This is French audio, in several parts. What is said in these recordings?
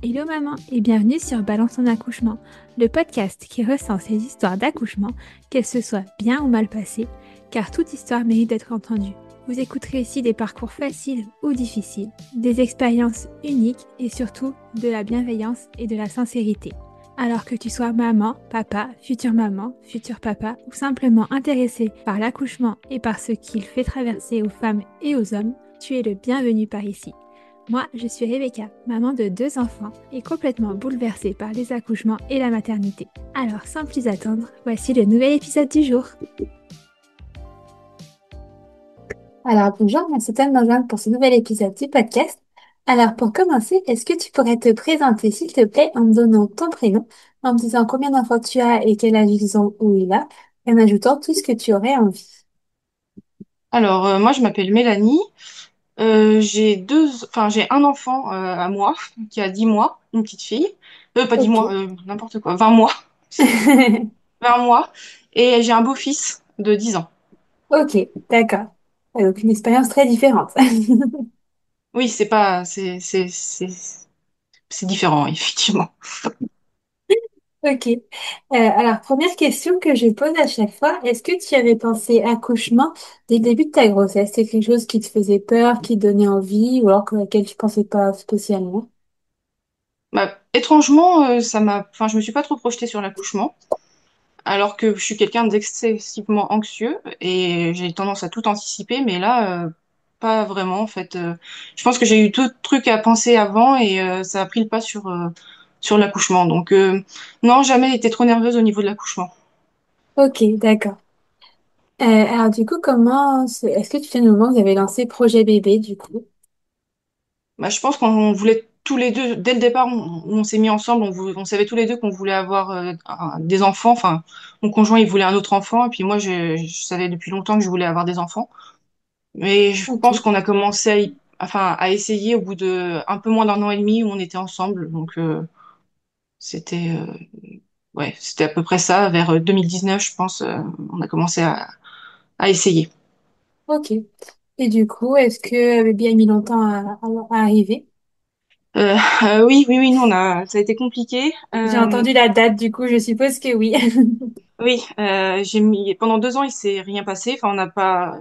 Hello maman et bienvenue sur Balance ton accouchement, le podcast qui recense les histoires d'accouchement, qu'elles se soient bien ou mal passées, car toute histoire mérite d'être entendue. Vous écouterez ici des parcours faciles ou difficiles, des expériences uniques et surtout de la bienveillance et de la sincérité. Alors que tu sois maman, futur papa ou simplement intéressé par l'accouchement et par ce qu'il fait traverser aux femmes et aux hommes, tu es le bienvenu par ici. Moi, je suis Rebecca, maman de 2 enfants et complètement bouleversée par les accouchements et la maternité. Alors, sans plus attendre, voici le nouvel épisode du jour. Alors, bonjour, merci de me rejoindre pour ce nouvel épisode du podcast. Alors, pour commencer, est-ce que tu pourrais te présenter, s'il te plaît, en me donnant ton prénom, en me disant combien d'enfants tu as et quel âge ils ont ou il a, et en ajoutant tout ce que tu aurais envie. Alors, moi, je m'appelle Mélanie. J'ai un enfant à moi qui a 10 mois, une petite fille. Pas 10 Ok. mois, n'importe quoi, 20 mois. C'est 20 mois. Et j'ai un beau-fils de 10 ans. Ok, d'accord. Donc, une expérience très différente. Oui, c'est différent, effectivement. Ok. Alors, première question que je pose à chaque fois, est-ce que tu avais pensé accouchement dès le début de ta grossesse? C'est quelque chose qui te faisait peur, qui te donnait envie, ou alors à laquelle tu pensais pas spécialement? Bah, étrangement, je me suis pas trop projetée sur l'accouchement, alors que je suis quelqu'un d'excessivement anxieux et j'ai tendance à tout anticiper, mais là, pas vraiment en fait. Je pense que j'ai eu tout de trucs à penser avant et ça a pris le pas sur l'accouchement. Donc non, jamais été trop nerveuse au niveau de l'accouchement. Ok, d'accord. Alors du coup, est-ce que tu sais le moment où vous avez lancé Projet Bébé du coup? Bah, je pense qu'on voulait tous les deux, dès le départ, on s'est mis ensemble, on savait tous les deux qu'on voulait avoir des enfants. Enfin, mon conjoint, il voulait un autre enfant, et puis moi, je savais depuis longtemps que je voulais avoir des enfants. Mais je Ok, pense qu'on a commencé à essayer au bout de un peu moins d'un an et demi où on était ensemble. Donc, c'était c'était à peu près ça, vers 2019, je pense, on a commencé à essayer. ok. Et du coup, est-ce que bébé a mis longtemps à arriver? Oui, nous, ça a été compliqué. J'ai entendu la date, du coup, je suppose que oui. Oui, pendant 2 ans, il s'est rien passé. Enfin,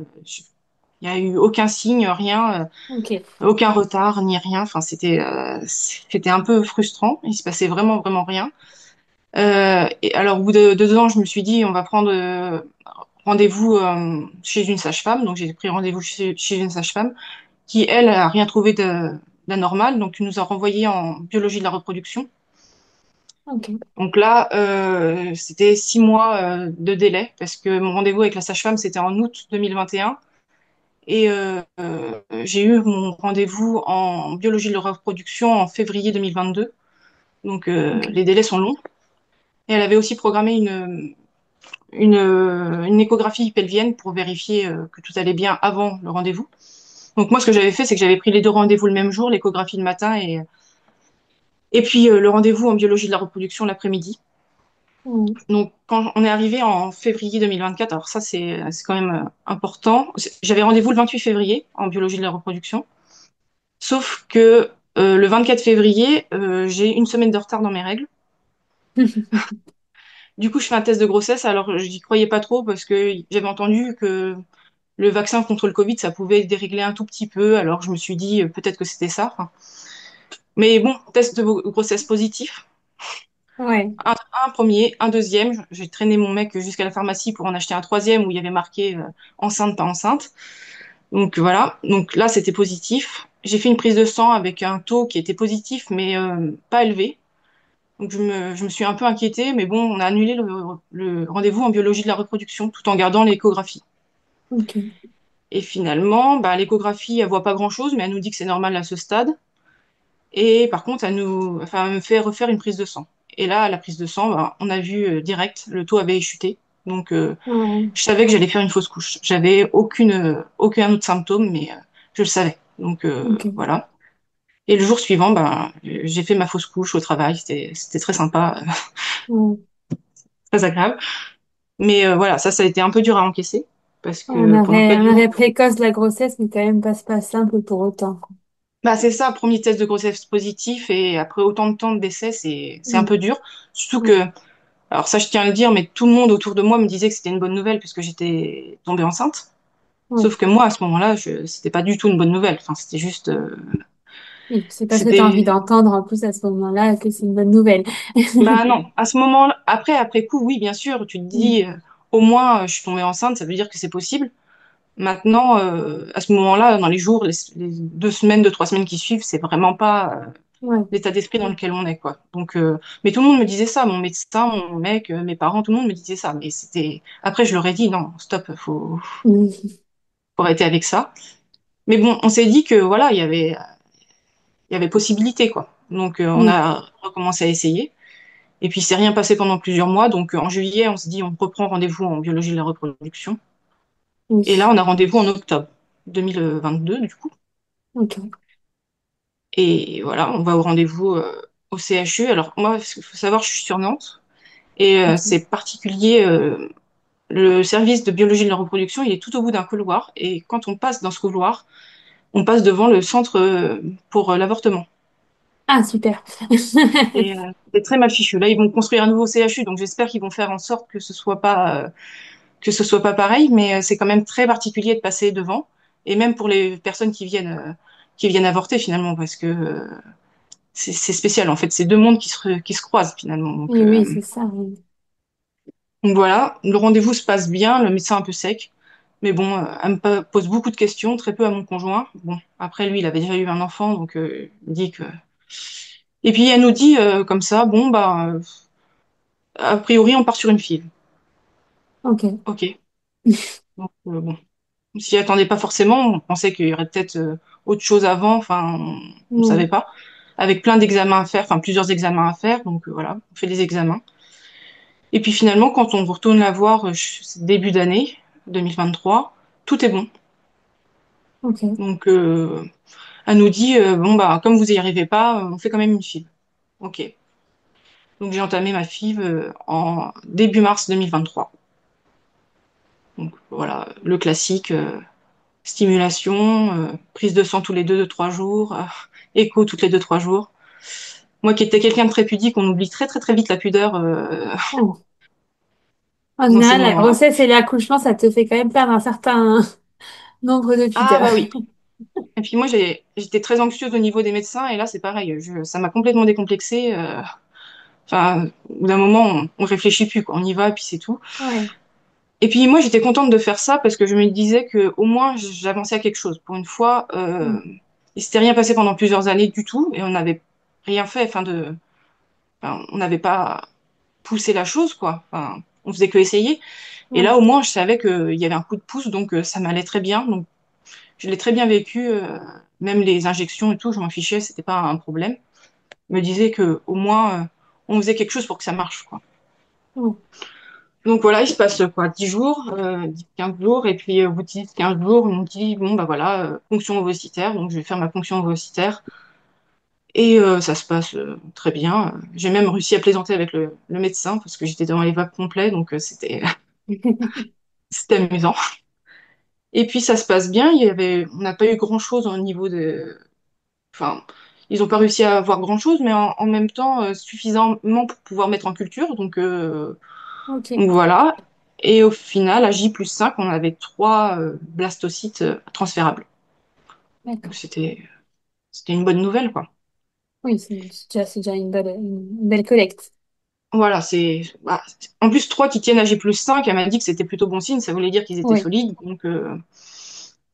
il y a eu aucun signe, rien, Ok, aucun retard ni rien. Enfin, c'était un peu frustrant. Il se passait vraiment, vraiment rien. Et alors, au bout de 2 ans, je me suis dit, on va prendre rendez-vous chez une sage-femme. Donc, j'ai pris rendez-vous chez une sage-femme qui, elle, a rien trouvé d'anormal. Donc, il nous a renvoyé en biologie de la reproduction. ok, Donc là, c'était 6 mois de délai parce que mon rendez-vous avec la sage-femme, c'était en août 2021. Et j'ai eu mon rendez-vous en biologie de la reproduction en février 2022. Donc, ok, les délais sont longs. Et elle avait aussi programmé une échographie pelvienne pour vérifier que tout allait bien avant le rendez-vous. Donc moi, ce que j'avais fait, c'est que j'avais pris les deux rendez-vous le même jour, l'échographie le matin et puis le rendez-vous en biologie de la reproduction l'après-midi. mm, Donc quand on est arrivé en février 2024, alors ça c'est quand même important. J'avais rendez-vous le 28 février en biologie de la reproduction, sauf que le 24 février, j'ai une semaine de retard dans mes règles. Du coup, je fais un test de grossesse. Alors, je n'y croyais pas trop parce que j'avais entendu que le vaccin contre le Covid, ça pouvait dérégler un tout petit peu. Alors, je me suis dit, peut-être que c'était ça. Enfin, mais bon, test de grossesse positif. ouais, Un, un premier, un deuxième. J'ai traîné mon mec jusqu'à la pharmacie pour en acheter un troisième où il y avait marqué enceinte, pas enceinte. Donc voilà. Donc là, c'était positif. J'ai fait une prise de sang avec un taux qui était positif, mais pas élevé. Donc je me suis un peu inquiétée, mais bon, on a annulé le rendez-vous en biologie de la reproduction tout en gardant l'échographie. ok, Et finalement, bah, l'échographie, elle voit pas grand-chose, mais elle nous dit que c'est normal à ce stade. Et par contre, elle me fait refaire une prise de sang. Et là, à la prise de sang, bah, on a vu direct, le taux avait chuté. Donc, ouais, je savais que j'allais faire une fausse couche. J'avais aucun autre symptôme, mais je le savais. Donc, ok, voilà. Et le jour suivant, ben, j'ai fait ma fausse couche au travail. C'était très sympa, ouais. très agréable. Mais voilà, ça a été un peu dur à encaisser parce Un que pendant arrêt, quatre un jours, arrêt précoce de la grossesse, mais quand même pas simple pour autant, quoi. Bah, c'est ça, premier test de grossesse positif et après autant de temps de décès, c'est un Mm. peu dur. Surtout Ouais. que, alors ça, je tiens à le dire, mais tout le monde autour de moi me disait que c'était une bonne nouvelle puisque j'étais tombée enceinte. Ouais. Sauf que moi, à ce moment-là, c'était pas du tout une bonne nouvelle. Enfin, c'était juste, Oui, c'est pas ce que tu as envie c'était, d'entendre en plus à ce moment-là, que c'est une bonne nouvelle. bah non. À ce moment-là, après coup, oui, bien sûr, tu te Mm. dis, au moins, je suis tombée enceinte, ça veut dire que c'est possible. Maintenant, à ce moment-là, dans les jours, les 2 semaines, 3 semaines qui suivent, c'est vraiment pas Ouais. l'état d'esprit dans lequel on est, quoi. Donc, mais tout le monde me disait ça, mon médecin, mon mec, mes parents, tout le monde me disait ça. Mais c'était, après, je leur ai dit, non, stop, Mm. faut arrêter avec ça. Mais bon, on s'est dit que voilà, il y avait possibilité, quoi. Donc, on Oui, a recommencé à essayer. Et puis, il s'est rien passé pendant plusieurs mois. Donc, en juillet, on s'est dit, on reprend rendez-vous en biologie de la reproduction. Et là, oui. on a rendez-vous en octobre 2022, du coup. Ok. Et voilà, on va au rendez-vous au CHU. Alors, moi, il faut savoir, je suis sur Nantes. Et Ok. c'est particulier. Le service de biologie de la reproduction, il est tout au bout d'un couloir. Et quand on passe dans ce couloir, on passe devant le centre pour l'avortement. Ah, super. Et c'est très mal fichu. Là, ils vont construire un nouveau CHU, donc j'espère qu'ils vont faire en sorte que ce soit pas pareil. Mais c'est quand même très particulier de passer devant. Et même pour les personnes qui viennent avorter finalement, parce que c'est spécial. En fait, c'est deux mondes qui se croisent finalement. Oui, oui, c'est ça. Oui. Donc voilà, le rendez-vous se passe bien, le médecin un peu sec. Mais bon, elle pose beaucoup de questions, très peu à mon conjoint. Bon, après lui, il avait déjà eu un enfant, donc il dit que. Et puis elle nous dit comme ça, bon bah, a priori, on part sur une fille. Ok. Ok. Donc bon, on s'y attendait pas forcément. On pensait qu'il y aurait peut-être autre chose avant. Enfin, on savait Oui. pas. Avec plein d'examens à faire, enfin plusieurs examens à faire. Donc voilà, on fait des examens. Et puis finalement, quand on retourne la voir début d'année 2023, tout est bon. Ok. Donc, elle nous dit, bon, bah, comme vous n'y arrivez pas, on fait quand même une FIV. Ok. Donc, j'ai entamé ma FIV en début mars 2023. Donc, voilà, le classique, stimulation, prise de sang tous les 2, 3 jours, écho toutes les 2, 3 jours. Moi qui étais quelqu'un de très pudique, on oublie très, très, très vite la pudeur Oh. En dans ces général, la moments-là. grossesse et l'accouchement, ça te fait quand même perdre un certain nombre de Ah, pudeurs. bah oui. Et puis moi, j'étais très anxieuse au niveau des médecins, et là, c'est pareil. Ça m'a complètement décomplexée. Enfin, au bout d'un moment, on réfléchit plus, quoi. On y va, et puis c'est tout. Ouais. Et puis moi, j'étais contente de faire ça parce que je me disais que au moins j'avançais à quelque chose. Pour une fois, Mm. il s'était rien passé pendant plusieurs années du tout et on n'avait rien fait, on n'avait pas poussé la chose, quoi. Enfin, on faisait que essayer. Et Ouais. là, au moins, je savais qu'il y avait un coup de pouce, donc ça m'allait très bien. Donc, je l'ai très bien vécu. Même les injections et tout, je m'en fichais, c'était pas un problème. Je me disais que au moins, on faisait quelque chose pour que ça marche, quoi. Ouais. Donc voilà, il se passe quoi, 10 jours, 15 jours, et puis au bout de 10, 15 jours, on me dit, bon, bah voilà, ponction ovocitaire, donc je vais faire ma ponction ovocitaire, et ça se passe très bien. J'ai même réussi à plaisanter avec le médecin, parce que j'étais dans les vagues complets, donc c'était amusant. Et puis ça se passe bien, on n'a pas eu grand-chose au niveau de. Enfin, ils n'ont pas réussi à avoir grand-chose, mais en même temps, suffisamment pour pouvoir mettre en culture, Ok. donc voilà. Et au final, à J+5, on avait 3 blastocytes transférables. Donc D'accord. c'était une bonne nouvelle, quoi. Oui, c'est déjà une belle collecte. Voilà, en plus 3 qui tiennent à J+5, elle m'a dit que c'était plutôt bon signe, ça voulait dire qu'ils étaient Oui. solides. Donc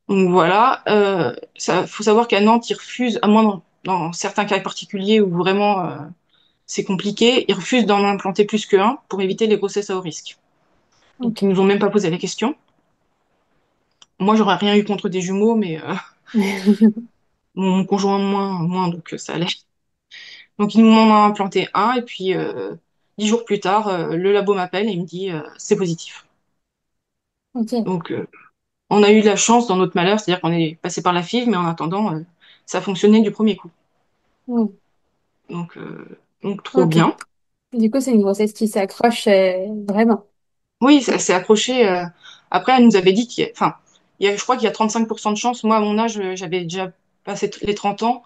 voilà. Faut savoir qu'à Nantes, ils refusent, à moins dans certains cas particuliers où vraiment c'est compliqué, ils refusent d'en implanter plus qu'un pour éviter les grossesses à haut risque. Donc ils Ok. nous ont même pas posé la question. Moi, j'aurais rien eu contre des jumeaux, mais mon conjoint moins, donc ça allait. Donc ils m'en ont implanté un et puis 10 jours plus tard, le labo m'appelle et il me dit c'est positif. Ok. Donc on a eu de la chance dans notre malheur, c'est-à-dire qu'on est passé par la FIV, mais en attendant ça fonctionnait du premier coup. Oui. Donc trop Ok. bien. Du coup, c'est une grossesse qui s'accroche vraiment. Oui, ça s'est accroché. Après, elle nous avait dit enfin, je crois qu'il y a 35% de chance. Moi, à mon âge, j'avais déjà passé les 30 ans.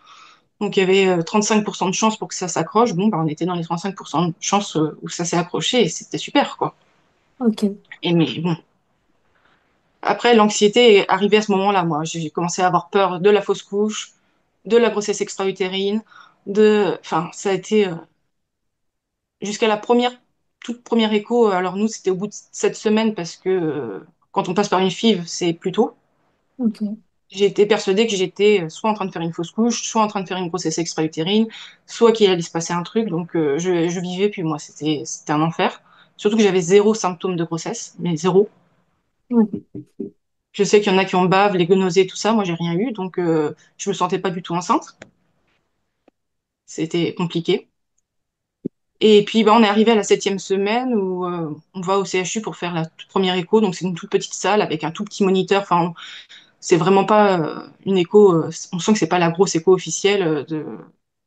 Donc, il y avait 35% de chance pour que ça s'accroche. Bon, bah, on était dans les 35% de chance où ça s'est accroché et c'était super, quoi. Ok. Et mais bon, après, l'anxiété est arrivée à ce moment-là, moi. J'ai commencé à avoir peur de la fausse couche, de la grossesse extra-utérine, enfin, ça a été jusqu'à la toute première écho. Alors nous, c'était au bout de 7 semaines parce que quand on passe par une FIV, c'est plus tôt. Ok. J'ai été persuadée que j'étais soit en train de faire une fausse couche, soit en train de faire une grossesse extra-utérine, soit qu'il allait se passer un truc. Donc je vivais, puis moi, c'était un enfer. Surtout que j'avais zéro symptôme de grossesse, mais zéro. Ouais. Je sais qu'il y en a qui ont bave, les nausées, tout ça. Moi, j'ai rien eu, donc je me sentais pas du tout enceinte. C'était compliqué. Et puis, bah, on est arrivé à la 7e semaine où on va au CHU pour faire la toute première écho. Donc, c'est une toute petite salle avec un tout petit moniteur. Enfin, c'est vraiment pas une écho. On sent que c'est pas la grosse écho officielle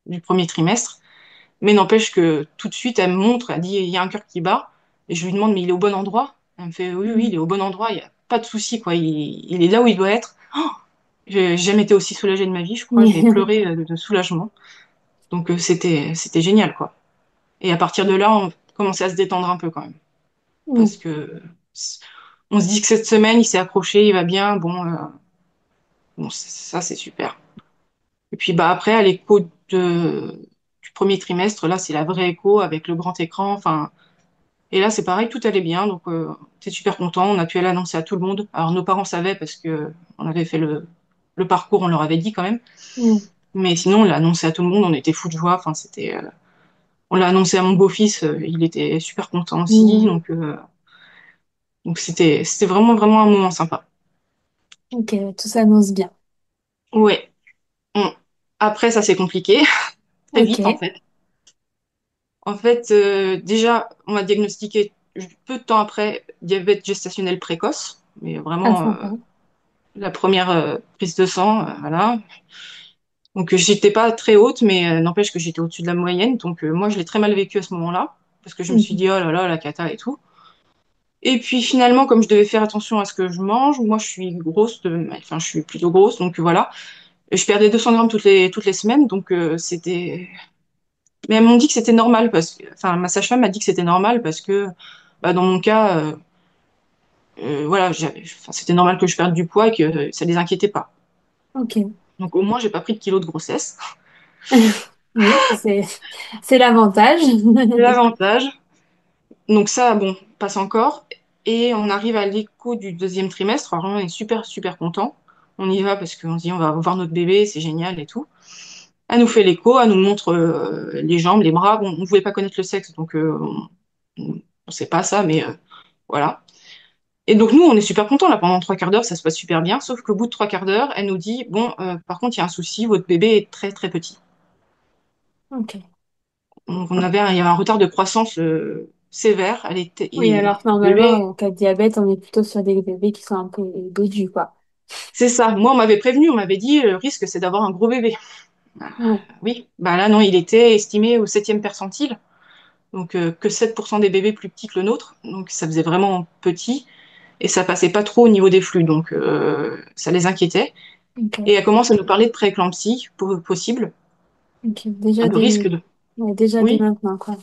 du premier trimestre. Mais n'empêche que tout de suite, elle me montre, elle dit, il y a un cœur qui bat. Et je lui demande, mais il est au bon endroit? Elle me fait, oui, oui, Mm. il est au bon endroit. Il y a pas de souci, quoi. Il est là où il doit être. J'ai jamais été aussi soulagée de ma vie, je crois. J'ai pleuré de soulagement. Donc c'était génial, quoi. Et à partir de là, on commençait à se détendre un peu quand même. Parce Mm. que on se dit que cette semaine, il s'est accroché, il va bien. Bon, bon ça, c'est super. Et puis bah après, à l'écho du premier trimestre, là, c'est la vraie écho avec le grand écran. Enfin, et là, c'est pareil, tout allait bien. Donc, t'es super content. On a pu aller annoncer à tout le monde. Alors, nos parents savaient parce que on avait fait le parcours, on leur avait dit quand même. Mm. Mais sinon, on l'a annoncé à tout le monde, on était fous de joie. Enfin, on l'a annoncé à mon beau-fils, il était super content aussi. Mm. Donc c'était vraiment, vraiment un moment sympa. Ok, tout s'annonce bien. Ouais. Bon. Après, ça s'est compliqué, très vite en Ok. fait. En fait, déjà, on m'a diagnostiqué peu de temps après diabète gestationnel précoce, mais Ah, vraiment sympa. la première prise de sang, voilà. Donc, j'étais pas très haute, mais n'empêche que j'étais au-dessus de la moyenne. Donc, moi, je l'ai très mal vécu à ce moment-là, parce que je me suis Mhm. dit, oh là là, la cata et tout. Et puis finalement, comme je devais faire attention à ce que je mange, moi je suis grosse, enfin je suis plutôt grosse, donc voilà. Je perdais 200 grammes toutes les semaines, donc c'était. Mais elles m'ont dit que c'était normal parce que, enfin ma sage-femme m'a dit que c'était normal parce que, bah, dans mon cas, voilà, enfin, c'était normal que je perde du poids et que ça les inquiétait pas. Ok. Donc au moins j'ai pas pris de kilos de grossesse. Oui, c'est l'avantage. C'est l'avantage. Donc ça, bon, passe encore. Et on arrive à l'écho du deuxième trimestre. Alors on est super, super content. On y va parce qu'on se dit on va voir notre bébé, c'est génial et tout. Elle nous fait l'écho, elle nous montre les jambes, les bras. Bon, on ne voulait pas connaître le sexe, donc on sait pas ça, mais voilà. Et donc nous, on est super contents là pendant 3 quarts d'heure, ça se passe super bien. Sauf qu'au bout de 3 quarts d'heure, elle nous dit bon, par contre, il y a un souci, votre bébé est très très petit. Ok. Donc il y avait un retard de croissance sévère. Oui, alors que Le normalement, bébé. en cas de diabète, on est plutôt sur des bébés qui sont un peu dodus, quoi. C'est ça. Moi, on m'avait prévenu, on m'avait dit le risque, c'est d'avoir un gros bébé. Ouais. Oui, bah là, non, il était estimé au 7e percentile, donc que 7% des bébés plus petits que le nôtre. Donc ça faisait vraiment petit et ça passait pas trop au niveau des flux, donc ça les inquiétait. Et Ok. elle commence à nous parler de prééclampsie possible, Ok. Déjà de risque de. déjà dès Oui. maintenant, quoi.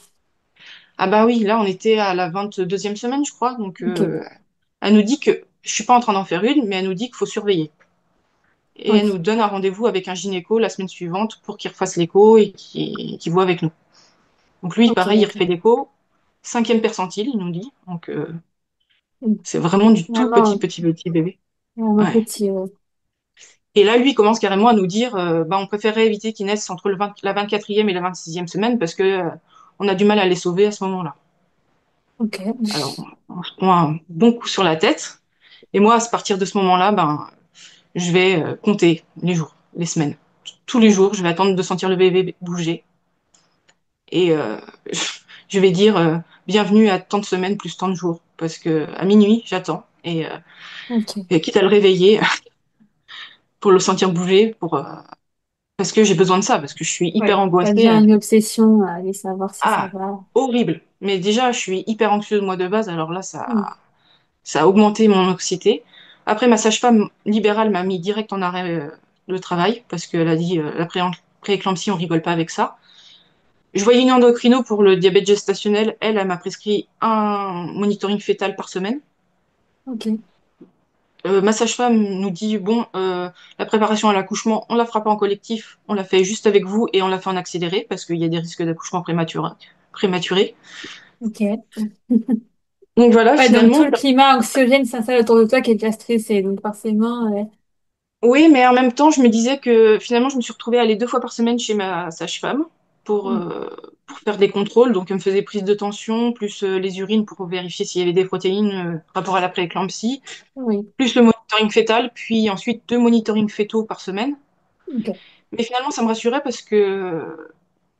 Ah bah oui, là, on était à la 22e semaine, je crois, donc Ok. elle nous dit que je suis pas en train d'en faire une, mais elle nous dit qu'il faut surveiller. Et elle nous Oui. donne un rendez-vous avec un gynéco la semaine suivante pour qu'il refasse l'écho et qu'il voit avec nous. Donc lui, Ok, pareil, il refait d'accord. l'écho, 5e percentile, il nous dit. Donc Mm. c'est vraiment du tout petit, Vraiment, petit, petit bébé. vraiment Ouais. petit, ouais. Et là, lui, il commence carrément à nous dire, bah, on préférait éviter qu'ils naissent entre la 24e et la 26e semaine parce que on a du mal à les sauver à ce moment-là. Ok. Alors, on se prend un bon coup sur la tête. Et moi, à partir de ce moment-là, ben, je vais compter les jours, les semaines. Tous les Ouais. jours, je vais attendre de sentir le bébé bouger. Et je vais dire bienvenue à tant de semaines plus tant de jours. Parce que à minuit, j'attends. Ok. Et quitte à le réveiller pour le sentir bouger, parce que j'ai besoin de ça, parce que je suis hyper Ouais. Ça angoissée. devient une obsession à aller savoir si ça Ah, va. horrible. Mais déjà, je suis hyper anxieuse moi de base, alors là, Mm. ça a augmenté mon anxiété. Après, ma sage-femme libérale m'a mis direct en arrêt le travail, parce qu'elle a dit la prééclampsie, on rigole pas avec ça. Je voyais une endocrino pour le diabète gestationnel. Elle m'a prescrit un monitoring fœtal par semaine. Ok. Ma sage-femme nous dit, bon, la préparation à l'accouchement, on la fera pas en collectif, on la fait juste avec vous et on la fait en accéléré parce qu'il y a des risques d'accouchement prématuré. Ok. Donc voilà, Ouais, donc tout finalement, le climat anxiogène s'installe autour de toi qui est déjà stressé. Donc forcément, oui, mais en même temps, je me disais que finalement, je me suis retrouvée à aller 2 fois par semaine chez ma sage-femme pour, mm, euh, pour faire des contrôles. Donc, elle me faisait prise de tension, plus les urines pour vérifier s'il y avait des protéines rapport à la prééclampsie, oui. plus le monitoring fœtal, puis ensuite 2 monitorings fétaux par semaine. Ok. Mais finalement, ça me rassurait parce que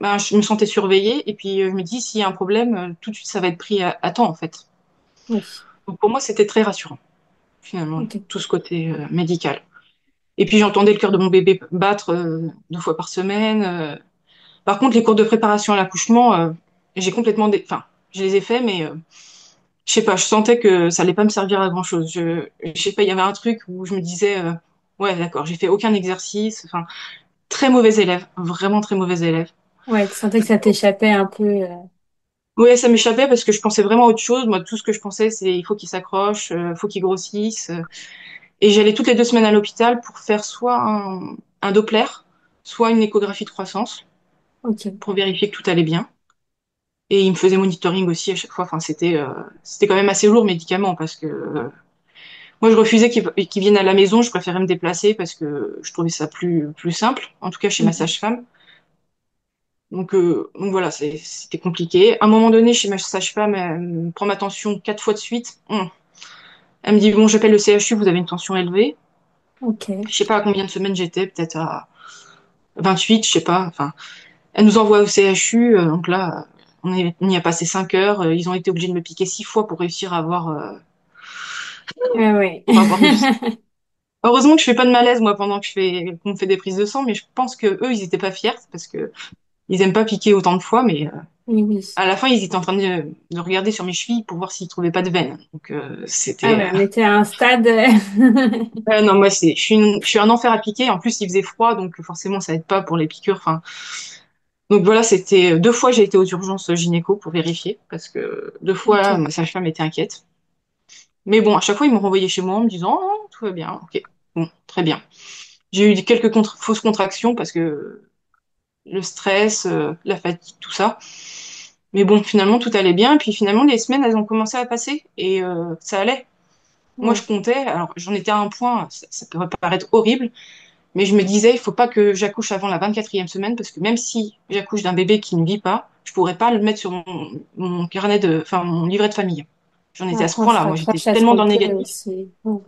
ben, je me sentais surveillée et puis je me dis, s'il y a un problème, tout de suite, ça va être pris à temps, en fait. Oui. Donc, pour moi, c'était très rassurant, finalement, Ok. tout ce côté médical. Et puis, j'entendais le cœur de mon bébé battre 2 fois par semaine. Par contre, les cours de préparation à l'accouchement, j'ai complètement... Enfin, je les ai faits, mais je sais pas, je sentais que ça allait pas me servir à grand-chose. Je sais pas, il y avait un truc où je me disais, ouais, d'accord, j'ai fait aucun exercice. Enfin, très mauvais élève, vraiment très mauvais élève. Ouais, tu sentais que ça t'échappait un peu. Ouais, ça m'échappait parce que je pensais vraiment à autre chose. Moi, tout ce que je pensais, c'est il faut qu'il s'accroche, faut qu'il grossisse. Et j'allais toutes les 2 semaines à l'hôpital pour faire soit un Doppler, soit une échographie de croissance Ok. pour vérifier que tout allait bien. Et il me faisait monitoring aussi à chaque fois. Enfin, c'était quand même assez lourd médicament parce que moi, je refusais qu'ils viennent à la maison. Je préférais me déplacer parce que je trouvais ça plus simple, en tout cas chez ma Mhm. sage-femme. Donc voilà, c'était compliqué. À un moment donné, chez ma sage-femme, elle me prend ma tension 4 fois de suite. Elle me dit, bon, j'appelle le CHU, vous avez une tension élevée. Ok. Je sais pas à combien de semaines j'étais, peut-être à 28, je sais pas. Enfin, elle nous envoie au CHU. Donc là, on y a passé 5 heures. Ils ont été obligés de me piquer 6 fois pour réussir Ah ouais. à avoir du sang. Heureusement que je fais pas de malaise, moi, pendant que qu'on me fait des prises de sang, mais je pense que eux, ils étaient pas fiers parce que ils aiment pas piquer autant de fois, mais Oui, oui. à la fin, ils étaient en train de regarder sur mes chevilles pour voir s'ils trouvaient pas de veines. Donc, Ah c'était. ouais, on était à un stade. Non, moi, je suis un enfer à piquer. En plus, il faisait froid, donc forcément, ça aide pas pour les piqûres. Enfin, donc voilà, c'était 2 fois, j'ai été aux urgences gynéco pour vérifier, parce que 2 fois, Ok. ma sage-femme était inquiète. Mais bon, à chaque fois, ils m'ont renvoyé chez moi en me disant, oh, tout va bien, ok, bon, très bien. J'ai eu quelques fausses contractions parce que le stress, la fatigue, tout ça. Mais bon, finalement, tout allait bien. Et puis finalement, les semaines, elles ont commencé à passer et ça allait. Moi, je Ouais. comptais, alors j'en étais à un point, ça peut paraître horrible, mais je me disais, il faut pas que j'accouche avant la 24e semaine parce que même si j'accouche d'un bébé qui ne vit pas, je pourrais pas le mettre sur mon carnet enfin, mon livret de famille. J'en étais Ouais, à ce on se point-là. Moi, j'étais raccroche à ce tellement qu'on dans le peut négatif. aussi. Ouais.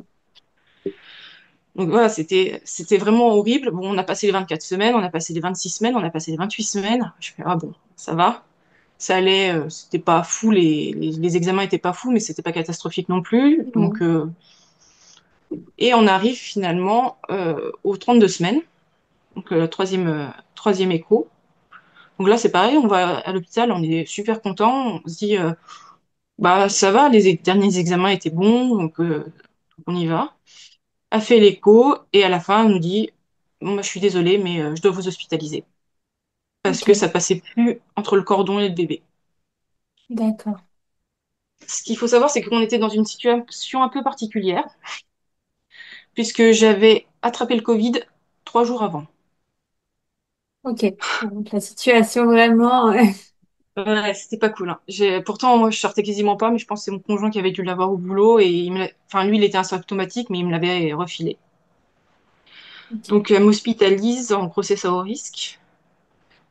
Donc voilà, c'était vraiment horrible. Bon, on a passé les 24 semaines, on a passé les 26 semaines, on a passé les 28 semaines. Je fais, ah bon, ça va. Ça allait, c'était pas fou, les examens étaient pas fous, mais c'était pas catastrophique non plus. Ouais. Et on arrive finalement aux 32 semaines, donc troisième écho. Donc là, c'est pareil, on va à l'hôpital, on est super content, on se dit, bah ça va, les derniers examens étaient bons, donc on y va. A fait l'écho, et à la fin, elle nous dit, bon, bah, je suis désolée, mais je dois vous hospitaliser. Parce que Ok. ça passait plus entre le cordon et le bébé. D'accord. Ce qu'il faut savoir, c'est qu'on était dans une situation un peu particulière, puisque j'avais attrapé le Covid 3 jours avant. Ok. Donc la situation vraiment. Ouais, c'était pas cool, hein. Pourtant, moi, je sortais quasiment pas, mais je pense que c'est mon conjoint qui avait dû l'avoir au boulot, et enfin, lui, il était asymptomatique, mais il me l'avait refilé. Ok. Donc, elle m'hospitalise en grossesse à haut risque.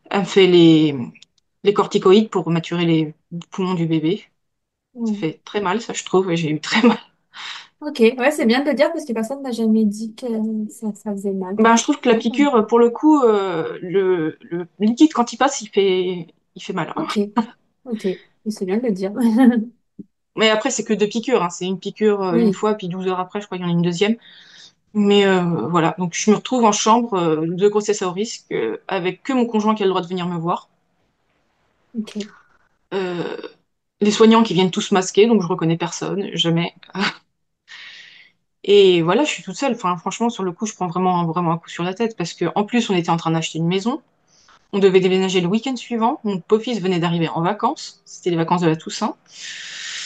Elle me fait les corticoïdes pour maturer les poumons du bébé. Ça Ouais. fait très mal, ça, je trouve, et j'ai eu très mal. Ok. Ouais, c'est bien de le dire parce que personne n'a jamais dit que ça faisait mal. Ben, je trouve que la Ouais. piqûre, pour le coup, le liquide, quand il passe, il fait mal, hein. Ok. Ok. Et c'est bien de le dire. Mais après, c'est que 2 piqûres, hein. C'est une piqûre une Oui. fois, puis 12 heures après, je crois qu'il y en a une deuxième. Mais voilà, donc je me retrouve en chambre de grossesse à haut risque, avec que mon conjoint qui a le droit de venir me voir. Ok. Les soignants qui viennent tous masqués, donc je reconnais personne, jamais. Et voilà, je suis toute seule. Enfin, franchement, sur le coup, je prends vraiment un coup sur la tête parce que en plus, on était en train d'acheter une maison. On devait déménager le week-end suivant. Mon beau-fils venait d'arriver en vacances. C'était les vacances de la Toussaint.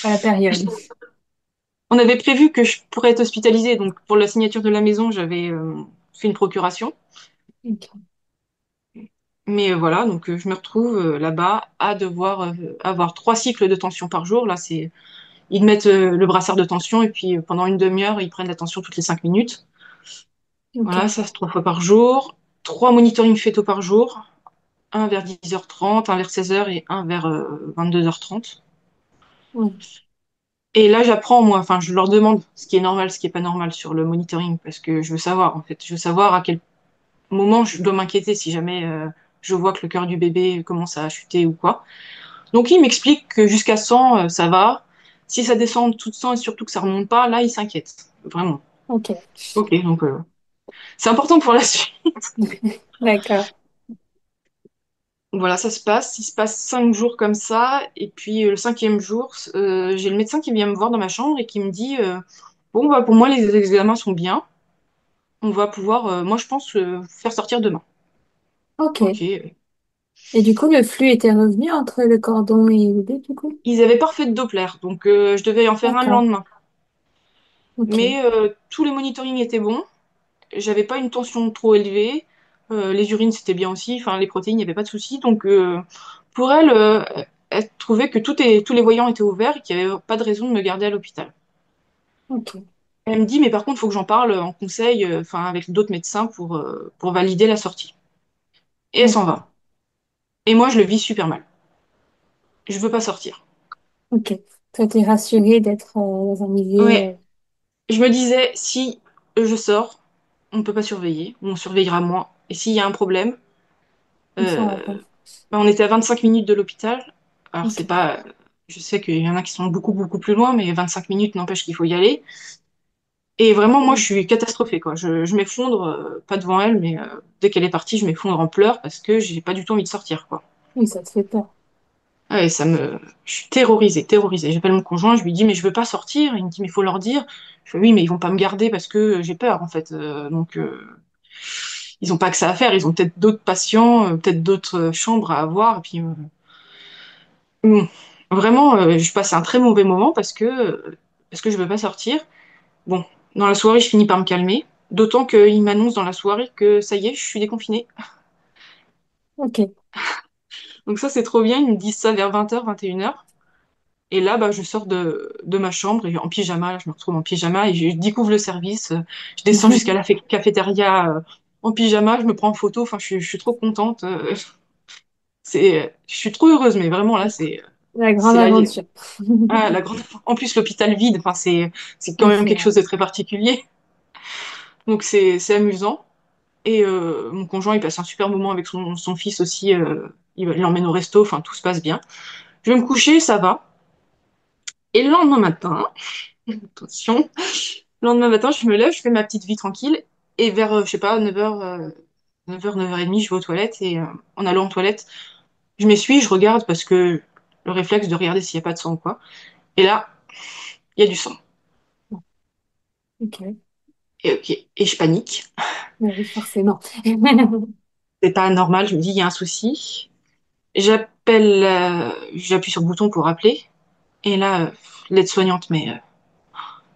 À la période. On avait prévu que je pourrais être hospitalisée. Donc, pour la signature de la maison, j'avais fait une procuration. Ok. Mais voilà, donc je me retrouve là-bas à devoir avoir 3 cycles de tension par jour. Là, c'est ils mettent le brassard de tension et puis pendant une demi-heure, ils prennent la tension toutes les 5 minutes. Ok. Voilà, ça c'est 3 fois par jour. 3 monitoring fétaux par jour. Un vers 10h30, un vers 16h et un vers 22h30. Ouais. Et là, j'apprends, moi, enfin, je leur demande ce qui est normal, ce qui est pas normal sur le monitoring, parce que je veux savoir, en fait. Je veux savoir à quel moment je dois m'inquiéter si jamais je vois que le cœur du bébé commence à chuter ou quoi. Donc, ils m'expliquent que jusqu'à 100, ça va. Si ça descend en dessous de 100 et surtout que ça remonte pas, là, ils s'inquiètent. Vraiment. Ok. Ok, donc c'est important pour la suite. D'accord. Voilà, ça se passe. Il se passe 5 jours comme ça. Et puis le 5e jour, j'ai le médecin qui vient me voir dans ma chambre et qui me dit bon, bah, pour moi, les examens sont bien. On va pouvoir, moi, je pense, faire sortir demain. Ok. Ok. Et du coup, le flux était revenu entre le cordon et le bébé, du coup? Ils avaient pas refait de Doppler, donc je devais en faire un le D'accord. lendemain. Ok. Mais tous les monitorings étaient bons. J'avais pas une tension trop élevée. Les urines, c'était bien aussi. Enfin, les protéines, il n'y avait pas de souci. Donc, pour elle, elle trouvait que tous les voyants étaient ouverts et qu'il n'y avait pas de raison de me garder à l'hôpital. Ok. Elle me dit, mais par contre, il faut que j'en parle en conseil, enfin, avec d'autres médecins pour valider la sortie. Et elle s'en D'accord. va. Et moi, je le vis super mal. Je veux pas sortir. Ok. Toi, t'es rassurée d'être dans un milieu. Ouais, je me disais, si je sors, on ne peut pas surveiller, on surveillera moins. Et s'il y a un problème, Ils sont euh, là-bas. ben, on était à 25 minutes de l'hôpital. Alors, c'est Ok. pas. Je sais qu'il y en a qui sont beaucoup plus loin, mais 25 minutes n'empêche qu'il faut y aller. Et vraiment, moi, je Oui, suis catastrophée, quoi. Je m'effondre, pas devant elle, mais dès qu'elle est partie, je m'effondre en pleurs parce que j'ai pas du tout envie de sortir, quoi. oui, ça te fait peur. Ah ouais, je suis terrorisée. J'appelle mon conjoint, je lui dis, mais je veux pas sortir. Il me dit, mais il faut leur dire. Je fais, oui, mais ils vont pas me garder parce que j'ai peur, en fait. Donc, ils ont pas que ça à faire. Ils ont peut-être d'autres patients, peut-être d'autres chambres à avoir. Et puis, bon, vraiment, je passe un très mauvais moment parce que je veux pas sortir. Bon, dans la soirée, je finis par me calmer. D'autant qu'ils m'annoncent dans la soirée que ça y est, je suis déconfinée. Ok. Donc ça, c'est trop bien. Ils me disent ça vers 20h, 21h. Et là, bah, je sors de ma chambre et en pyjama, là, je me retrouve en pyjama et je découvre le service. Je descends jusqu'à la cafétéria en pyjama, je me prends en photo. Enfin, je suis trop contente. Je suis trop heureuse, mais vraiment là, La grande c'est la vie. aventure. Ah, la grande. En plus, l'hôpital vide. Enfin, c'est quand Oui, même c'est quelque vrai. chose de très particulier. Donc c'est amusant. Et mon conjoint, il passe un super moment avec son fils aussi. Il l'emmène au resto. Enfin, tout se passe bien. Je vais me coucher, ça va. Et le lendemain matin, attention. Le lendemain matin, je me lève, je fais ma petite vie tranquille. Et vers, je sais pas, 9h, 9h, 9h30, je vais aux toilettes. Et en allant aux toilettes, je m'essuie, je regarde parce que le réflexe de regarder s'il n'y a pas de sang ou quoi. Et là, il y a du sang. Ok. Et, ok. Et je panique. Oui, forcément. C'est pas normal, je me dis, il y a un souci. J'appuie sur le bouton pour appeler. Et là, l'aide-soignante, mais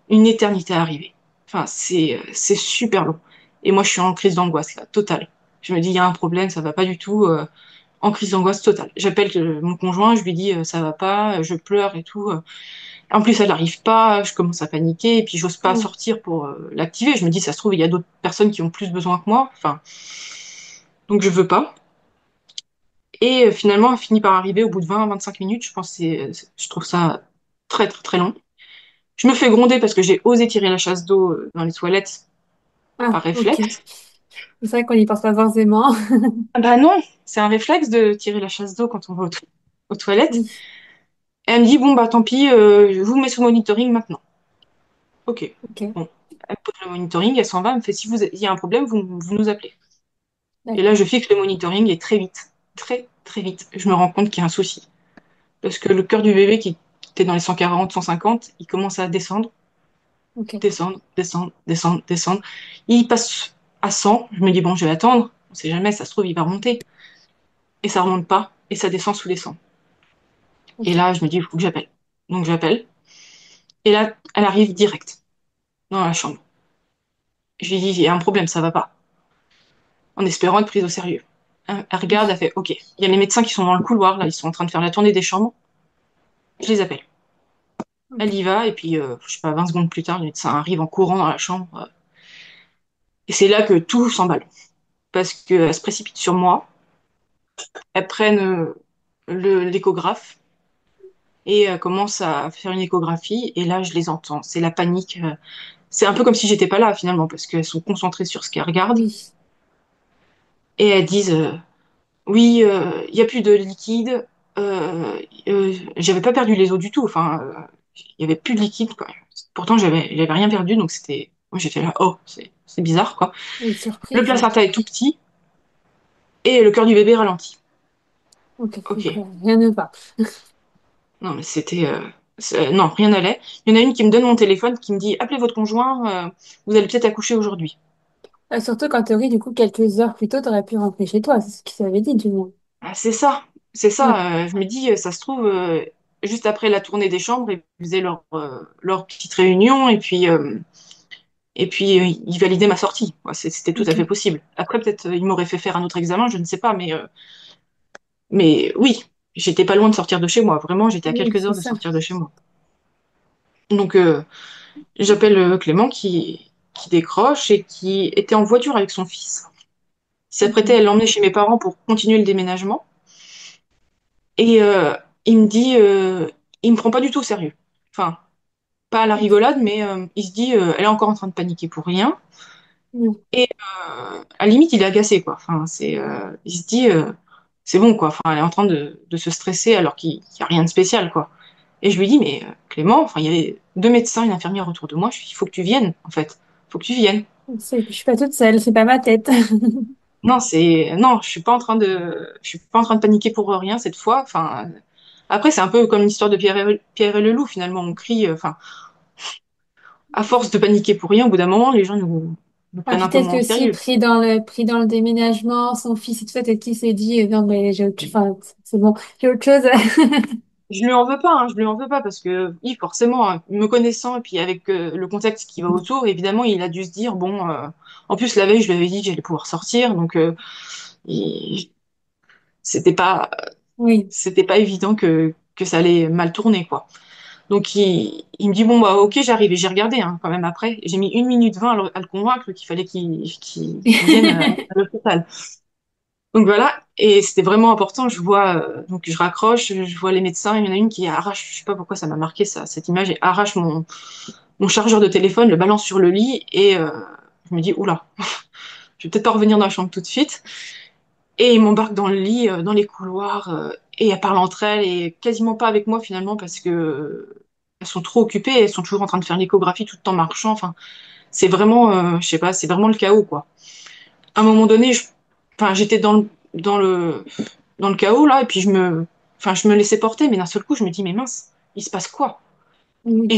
une éternité à arriver. Enfin, c'est super long. Et moi, je suis en crise d'angoisse, là, totale. Je me dis, il y a un problème, ça va pas du tout. En crise d'angoisse totale. J'appelle mon conjoint, je lui dis ça va pas, je pleure et tout. En plus, elle n'arrive pas, je commence à paniquer et puis j'ose pas Oh, sortir pour l'activer. Je me dis ça se trouve il y a d'autres personnes qui ont plus besoin que moi. Enfin, donc je veux pas. Et finalement, elle finit par arriver au bout de 20-25 minutes. Je pense que je trouve ça très long. Je me fais gronder parce que j'ai osé tirer la chasse d'eau dans les toilettes ah, par ok. réflexe. C'est vrai qu'on n'y pense pas forcément. Ah bah non, c'est un réflexe de tirer la chasse d'eau quand on va aux toilettes. Oui, Et elle me dit bon bah tant pis, je vous mets sous monitoring maintenant. Ok. ok. Bon, elle pose le monitoring, elle s'en va, elle me fait si il y a un problème, vous nous appelez. Et là, D'accord. je fixe le monitoring et très vite, très vite, je me rends compte qu'il y a un souci. Parce que le cœur du bébé qui était dans les 140, 150, il commence à descendre. Ok. descendre, descendre, descendre, descendre. Il passe à 100. Je me dis, bon, je vais attendre. On sait jamais, ça se trouve, il va remonter. Et ça remonte pas. Et ça descend sous les 100. Et Ok. là, je me dis, il faut que j'appelle. Donc, j'appelle. Et là, elle arrive direct dans la chambre. Je lui dis, il y a un problème, ça va pas. En espérant être prise au sérieux. Elle regarde, elle Oui. fait, OK. Il y a les médecins qui sont dans le couloir, là, ils sont en train de faire la tournée des chambres. Je les appelle. Ok. Elle y va, et puis, je sais pas, 20 secondes plus tard, le médecin arrive en courant dans la chambre. Et c'est là que tout s'emballe. Parce qu'elle se précipite sur moi, elles prennent l'échographe et commencent à faire une échographie. Et là, je les entends. C'est la panique. C'est un peu comme si j'étais pas là, finalement, parce qu'elles sont concentrées sur ce qu'elles regardent. Oui. Et elles disent, oui, il y a plus de liquide. J'avais pas perdu les os du tout. Enfin, il y avait plus de liquide, quoi. Pourtant, j'avais rien perdu, donc c'était. Moi, j'étais là, oh, c'est bizarre, quoi. Oui, Le surprise. placenta est tout petit et le cœur du bébé ralentit. Ok. Donc, Ok. rien ne va. Non, mais c'était. Non, rien n'allait. Il y en a une qui me donne mon téléphone, qui me dit, appelez votre conjoint, vous allez peut-être accoucher aujourd'hui. Surtout qu'en théorie, du coup, quelques heures plus tôt, t'aurais pu rentrer chez toi. C'est ce qu'il s'avait dit, du moins. Ah, c'est ça, c'est Ouais. ça. Je me dis, ça se trouve, juste après la tournée des chambres, ils faisaient leur petite réunion et puis ils validaient ma sortie. Ouais, c'était tout à fait Ok. possible. Après, peut-être, ils m'auraient fait faire un autre examen, je ne sais pas, mais oui, j'étais pas loin de sortir de chez moi. Vraiment, j'étais à Oui, quelques c'est heures de ça. sortir de chez moi. Donc, j'appelle Clément qui décroche et qui était en voiture avec son fils. Il s'apprêtait Ok. à l'emmener chez mes parents pour continuer le déménagement. Et il me dit, il me prend pas du tout au sérieux. Enfin, pas à la Ok. rigolade, mais il se dit, elle est encore en train de paniquer pour rien. Oui. Et à la limite, il est agacé, quoi. Enfin, il se dit, c'est bon, quoi. Enfin, elle est en train de se stresser alors qu'il n'y a rien de spécial, quoi. Et je lui dis, mais Clément, enfin, il y avait deux médecins, une infirmière autour de moi. Je lui dis, il faut que tu viennes, en fait. Il faut que tu viennes. Je suis pas toute seule, c'est pas ma tête. Non, je suis pas en train de paniquer pour rien cette fois. Enfin, après, c'est un peu comme l'histoire de Pierre et le loup, finalement. On crie, enfin, à force de paniquer pour rien, au bout d'un moment, les gens nous Ah, prennent puis un peu peut-être moins que au si sérieux. pris dans le déménagement, son fils et tout ça, peut-être qu'il s'est dit, non, mais enfin, c'est bon, j'ai autre chose. Je lui en veux pas, hein, je lui en veux pas parce que, oui, forcément, hein, me connaissant et puis avec le contexte qui va autour, évidemment, il a dû se dire, bon, en plus, la veille, je lui avais dit que j'allais pouvoir sortir, donc il- c'était pas, Oui. c'était pas évident que ça allait mal tourner, quoi. Donc il me dit, bon, bah, ok, j'arrive. Et j'ai regardé, hein, quand même après. J'ai mis 1 minute 20 à le convaincre qu'il fallait qu'il vienne à l'hôpital. Donc voilà, et c'était vraiment important. Je vois, donc je raccroche, je vois les médecins. Il y en a une qui arrache, je sais pas pourquoi ça m'a marqué ça, cette image, et arrache mon chargeur de téléphone, le balance sur le lit, et je me dis, oula, je vais peut-être pas revenir dans la chambre tout de suite. Et ils m'embarquent dans le lit, dans les couloirs, et elles parlent entre elles, et quasiment pas avec moi finalement, parce que elles sont trop occupées, elles sont toujours en train de faire l'échographie tout en marchant. Enfin, c'est vraiment, je sais pas, c'est vraiment le chaos, quoi. À un moment donné, enfin, j'étais dans le chaos là, et puis enfin, je me laissais porter, mais d'un seul coup, je me dis, mais mince, il se passe quoi? Et Oui.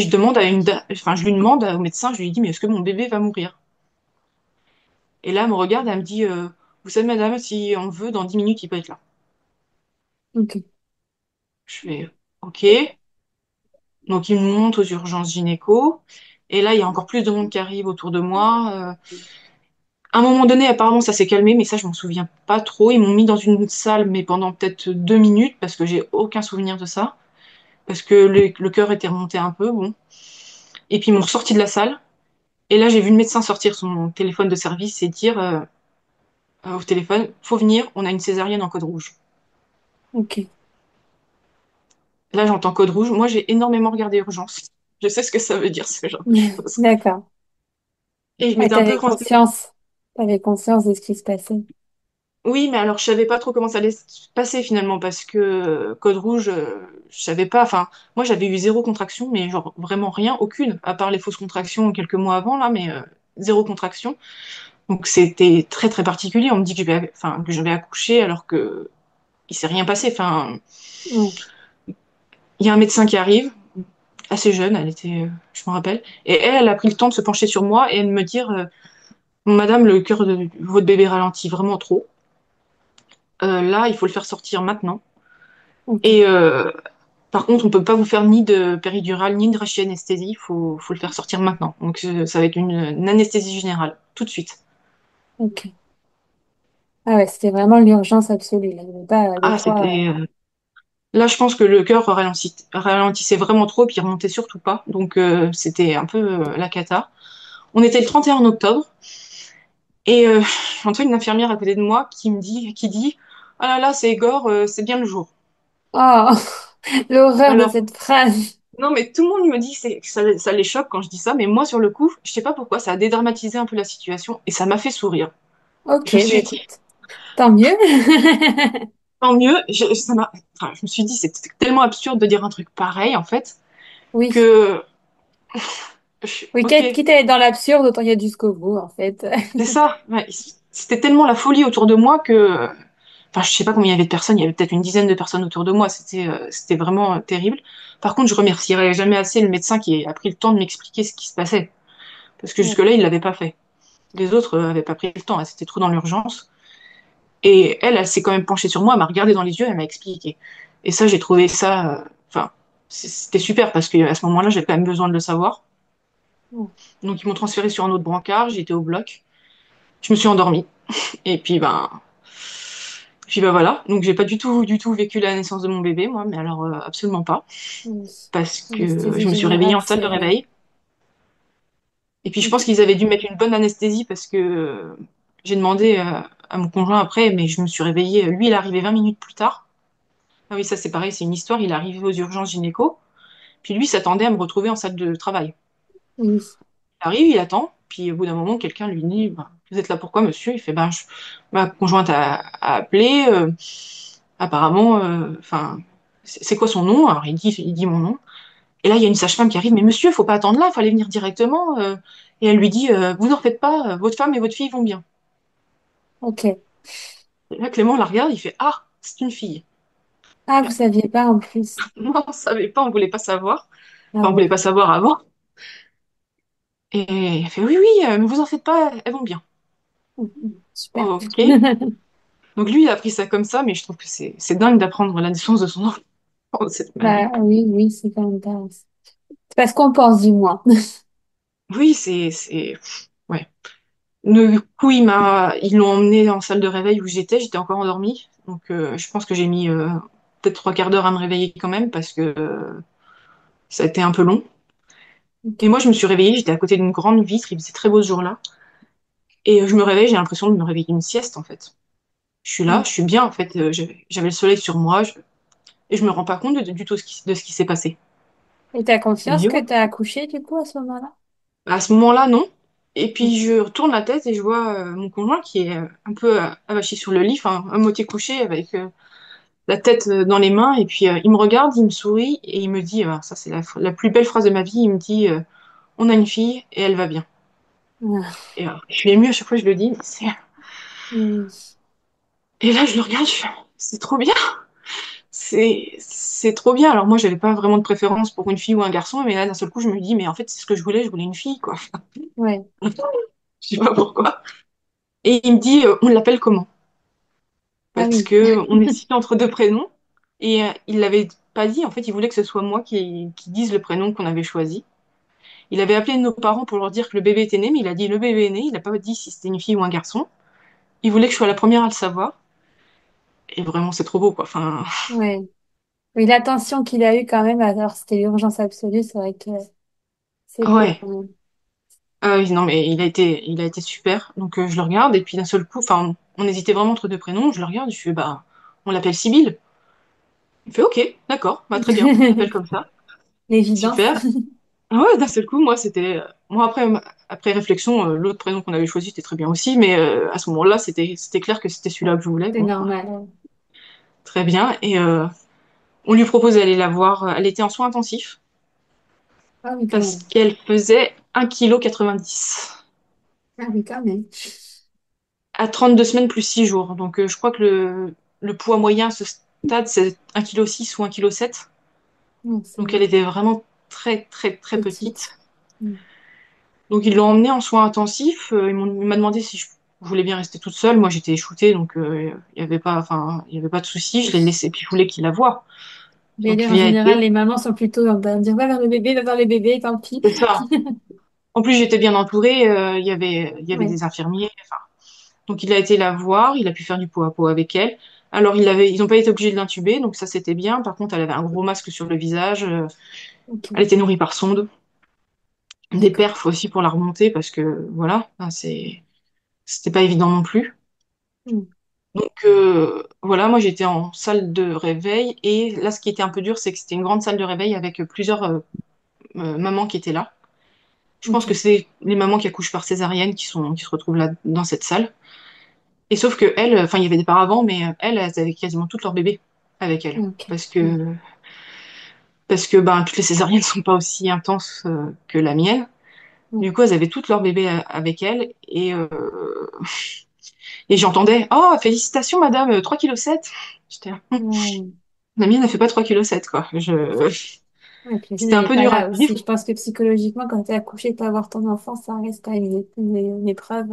enfin, je lui demande au médecin, je lui dis, mais est-ce que mon bébé va mourir? Et là, elle me regarde, elle me dit, vous savez, madame, si on veut, dans 10 minutes, il peut être là. Ok. Je fais, ok. Donc, il me monte aux urgences gynéco. Et là, il y a encore plus de monde qui arrive autour de moi. À un moment donné, apparemment, ça s'est calmé, mais ça, je m'en souviens pas trop. Ils m'ont mis dans une salle, mais pendant peut-être 2 minutes, parce que j'ai aucun souvenir de ça. Parce que le cœur était remonté un peu, bon. Et puis, ils m'ont ressorti de la salle. Et là, j'ai vu le médecin sortir son téléphone de service et dire au téléphone, faut venir, on a une césarienne en code rouge. Ok. Là, j'entends code rouge. Moi, j'ai énormément regardé Urgence. Je sais ce que ça veut dire, ce genre de choses. D'accord. Et je Ouais, m'étais un peu t'avais renseignée. conscience. T'avais conscience de ce qui se passait. Oui, mais alors je savais pas trop comment ça allait se passer finalement parce que code rouge, je savais pas. Enfin, moi j'avais eu zéro contraction, mais genre vraiment rien, aucune, à part les fausses contractions quelques mois avant là, mais zéro contraction. Donc c'était très très particulier. On me dit enfin, que je vais accoucher alors que il s'est rien passé. Enfin, Ouais. il y a un médecin qui arrive. assez jeune, elle était, je me rappelle. Et elle a pris le temps de se pencher sur moi et de me dire, Madame, le cœur de votre bébé ralentit vraiment trop. Là, il faut le faire sortir maintenant. Ok. Et par contre, on peut pas vous faire ni de péridurale ni de rachianesthésie. Il faut le faire sortir maintenant. Donc, ça va être une anesthésie générale, tout de suite. Ok. Ah ouais, c'était vraiment l'urgence absolue. Là. Il n'y avait pas de Ah, quoi. c'était. Là, je pense que le cœur ralentissait vraiment trop, puis il remontait surtout pas. Donc, c'était un peu la cata. On était le 31 octobre. Et j'entends une infirmière à côté de moi qui dit, ah là là, c'est Igor, c'est bien le jour. Oh, l'horreur de Alors, cette phrase. non, mais tout le monde me dit que ça les choque quand je dis ça, mais moi, sur le coup, je sais pas pourquoi, ça a dédramatisé un peu la situation et ça m'a fait sourire. Ok, Je me bah suis dit, écoute, tant mieux. tant mieux, enfin, je me suis dit, c'est tellement absurde de dire un truc pareil, en fait, Oui, que, oui, ok, quitte à être dans l'absurde, autant y aller jusqu'au bout, en fait. c'est ça. Ouais, c'était tellement la folie autour de moi que, enfin, je sais pas combien il y avait de personnes, il y avait peut-être une dizaine de personnes autour de moi, c'était vraiment terrible. Par contre, je remercierai jamais assez le médecin qui a pris le temps de m'expliquer ce qui se passait, parce que Ouais. jusque-là, il l'avait pas fait. Les autres avaient pas pris le temps, c'était trop dans l'urgence. Et elle s'est quand même penchée sur moi, elle m'a regardé dans les yeux, elle m'a expliqué. Et ça, j'ai trouvé ça, enfin, c'était super parce qu'à ce moment-là, j'avais quand même besoin de le savoir. Donc, ils m'ont transféré sur un autre brancard, j'étais au bloc, je me suis endormie. Et puis ben voilà. Donc, j'ai pas du tout vécu la naissance de mon bébé, moi, mais alors absolument pas. Oui. Parce que Anesthésie je me suis réveillée générale, en salle de c'est... réveil. Et puis, je pense Ok. qu'ils avaient dû mettre une bonne anesthésie parce que j'ai demandé à mon conjoint après, mais je me suis réveillée. Lui, il est arrivé 20 minutes plus tard. Ah oui, ça c'est pareil, c'est une histoire. Il est arrivé aux urgences gynéco, puis lui s'attendait à me retrouver en salle de travail. Oui. Il arrive, il attend, puis au bout d'un moment, quelqu'un lui dit, bah, vous êtes là pourquoi, monsieur? Il fait, ben, ma conjointe a appelé, apparemment, enfin, c'est quoi son nom? Alors il dit mon nom. Et là, il y a une sage-femme qui arrive, mais monsieur, faut pas attendre là, il fallait venir directement. Et elle lui dit, vous n'en faites pas, votre femme et votre fille vont bien. Ok. Et là, Clément la regarde, il fait, ah, c'est une fille. Ah, vous saviez pas en plus. Non, on savait pas, on voulait pas savoir. Ah Enfin, on voulait ouais. pas savoir avant. Et elle fait oui, oui, mais vous en faites pas, elles vont bien. Super. Ok. Donc lui, il a pris ça comme ça, mais je trouve que c'est dingue d'apprendre la naissance de son enfant de cette manière. Bah oui, oui, c'est quand même dingue. C'est parce qu'on pense du moins. Oui, ouais. Du coup, ils l'ont emmené en salle de réveil où j'étais encore endormie. Donc je pense que j'ai mis peut-être trois quarts d'heure à me réveiller quand même parce que ça a été un peu long. Et Ok. moi, je me suis réveillée, j'étais à côté d'une grande vitre, il faisait très beau ce jour-là. Et je me réveille, j'ai l'impression de me réveiller d'une sieste en fait. Je suis là, je suis bien en fait, j'avais le soleil sur moi, et je me rends pas compte du tout de ce qui s'est passé. Et t'as Je me confiance dis, que ouais. t'as accouché du coup à ce moment-là? À ce moment-là, non. Et puis je retourne la tête et je vois mon conjoint qui est un peu avachi sur le lit, enfin à moitié couché avec la tête dans les mains. Et puis il me regarde, il me sourit et il me dit, ça c'est la plus belle phrase de ma vie, il me dit, on a une fille et elle va bien. Ah, Et je suis émue à chaque fois que je le dis. oui. Et là je le regarde, je fais, c'est trop bien, c'est trop bien. Alors moi j'avais pas vraiment de préférence pour une fille ou un garçon, mais là d'un seul coup je me dis, mais en fait c'est ce que je voulais une fille quoi. Ouais. Je sais pas pourquoi. Et il me dit, on l'appelle comment? Ah Parce oui. que on hésitait entre deux prénoms et il l'avait pas dit. En fait, il voulait que ce soit moi qui dise le prénom qu'on avait choisi. Il avait appelé nos parents pour leur dire que le bébé était né, mais il a dit le bébé est né. Il n'a pas dit si c'était une fille ou un garçon. Il voulait que je sois la première à le savoir. Et vraiment, c'est trop beau, quoi. Enfin, Ouais. Oui, l'attention qu'il a eue quand même, alors c'était l'urgence absolue, c'est vrai que c'est beau ouais. quand même. Ah oui, non, mais il a été super. Donc je le regarde et puis d'un seul coup, enfin, on hésitait vraiment entre deux prénoms. Je le regarde, je fais bah, on l'appelle Sibylle. Il fait ok, d'accord, bah très bien, on l'appelle comme ça. L'évidence. Super. Ah ouais, d'un seul coup, moi, c'était. Moi, après réflexion, l'autre prénom qu'on avait choisi, c'était très bien aussi, mais à ce moment-là, c'était clair que c'était celui-là que je voulais. C'est Bon, bah, normal. très bien. Et on lui proposait d'aller la voir. Elle était en soins intensifs Ah oui, quand parce même. qu'elle faisait 1,90 kg Ah oui, quand même. à 32 semaines plus 6 jours. Donc, je crois que le poids moyen à ce stade, c'est 1,6 kg ou 1,7 kg. Non, c'est... Donc, elle était vraiment très, très, très Petite. petite. Mm. Donc ils l'ont emmenée en soins intensifs. Il m'a demandé si je voulais bien rester toute seule. Moi j'étais shootée, donc il y avait pas, enfin il y avait pas de souci. Je l'ai Oui. laissé, puis je voulais qu'il la voie. Mais Donc en il y a général, été. les mamans sont plutôt en train de dire, va vers le bébé, va vers le bébé, tant pis. C'est ça. En plus j'étais bien entourée. Il y avait Oui. des infirmiers. Enfin, donc il a été la voir. Il a pu faire du pot à pot avec elle. Alors ils n'ont pas été obligés de l'intuber, donc ça c'était bien. Par contre elle avait un gros masque sur le visage. Ok. Elle était nourrie par sonde. Des D'accord. perfs aussi pour la remonter parce que voilà, hein, c'était pas évident non plus. Mm. Donc voilà, moi j'étais en salle de réveil et là ce qui était un peu dur, c'est que c'était une grande salle de réveil avec plusieurs mamans qui étaient là. Je pense que Ok. c'est les mamans qui accouchent par césarienne qui se retrouvent là dans cette salle. Et sauf que elles, enfin il y avait des paravents, mais elles avaient quasiment toutes leurs bébés avec elles Ok. parce Ouais. que parce que ben toutes les césariennes sont pas aussi intenses que la mienne. Ouais. Du coup, elles avaient toutes leurs bébés avec elles et j'entendais «Oh, félicitations madame, 3,7 kg». J'étais là, Ouais. la mienne, elle fait pas 3,7 kg, quoi. Ouais, puis elle C'était un n'est peu pas dur à là aussi. vivre. Je pense que psychologiquement, quand tu es accouché, pas avoir ton enfant, ça reste quand même une épreuve.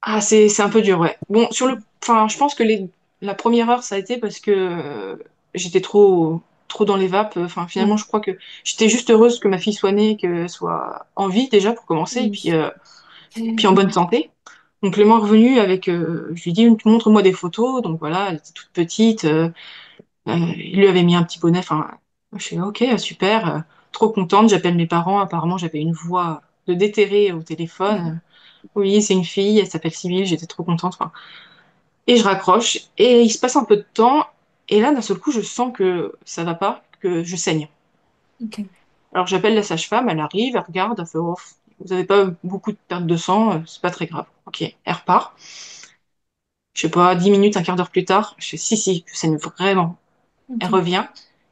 Ah, c'est un peu dur, ouais. Bon, enfin, je pense que la première heure, ça a été parce que j'étais trop dans les vapes. Enfin, finalement, Ouais. je crois que j'étais juste heureuse que ma fille soit née, qu'elle soit en vie, déjà, pour commencer, et Oui. puis en bonne santé. Donc, Clément est revenu avec, je lui ai dit, montre-moi des photos. Donc voilà, elle était toute petite. Il lui avait mis un petit bonnet. Enfin, je suis ok, super, trop contente. J'appelle mes parents. Apparemment, j'avais une voix de déterré au téléphone. Oui, c'est une fille, elle s'appelle Sybille. J'étais trop contente. Enfin, et je raccroche. Et il se passe un peu de temps. Et là, d'un seul coup, je sens que ça va pas, que je saigne. Ok. Alors j'appelle la sage-femme. Elle arrive, elle regarde, elle fait oh, vous avez pas beaucoup de perte de sang, c'est pas très grave. Ok, elle repart. Je sais pas, 10 minutes, un quart d'heure plus tard, je fais si, je saigne vraiment. Elle Ok. revient.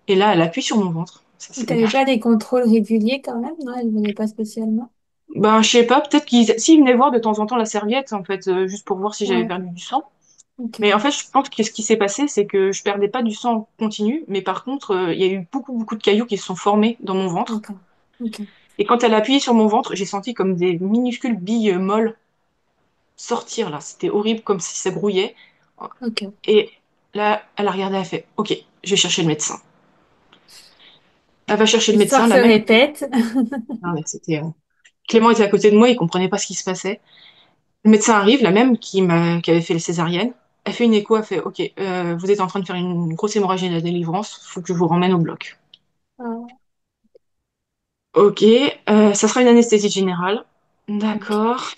Et là, elle appuie sur mon ventre. Ça, Et c'est t'avais génial. pas des contrôles réguliers quand même? Non, elle venait pas spécialement. Ben, je sais pas, peut-être s'ils venaient voir de temps en temps la serviette, en fait, juste pour voir si j'avais Ouais. perdu du sang. Ok. Mais en fait, je pense que ce qui s'est passé, c'est que je perdais pas du sang continu, mais par contre, il y a eu beaucoup de cailloux qui se sont formés dans mon ventre. D'accord. Ok. Et quand elle a appuyé sur mon ventre, j'ai senti comme des minuscules billes molles sortir là. C'était horrible, comme si ça grouillait. Ok. Et là, elle a regardé, elle a fait, OK, je vais chercher le médecin. Elle va chercher le L'histoire médecin, se la même. répète. Non, mais Clément était à côté de moi, il comprenait pas ce qui se passait. Le médecin arrive, la même qui avait fait les césariennes. Elle fait une écho, elle fait, OK, vous êtes en train de faire une grosse hémorragie de la délivrance, faut que je vous ramène au bloc. Ah, Ok, ça sera une anesthésie générale. ok. D'accord.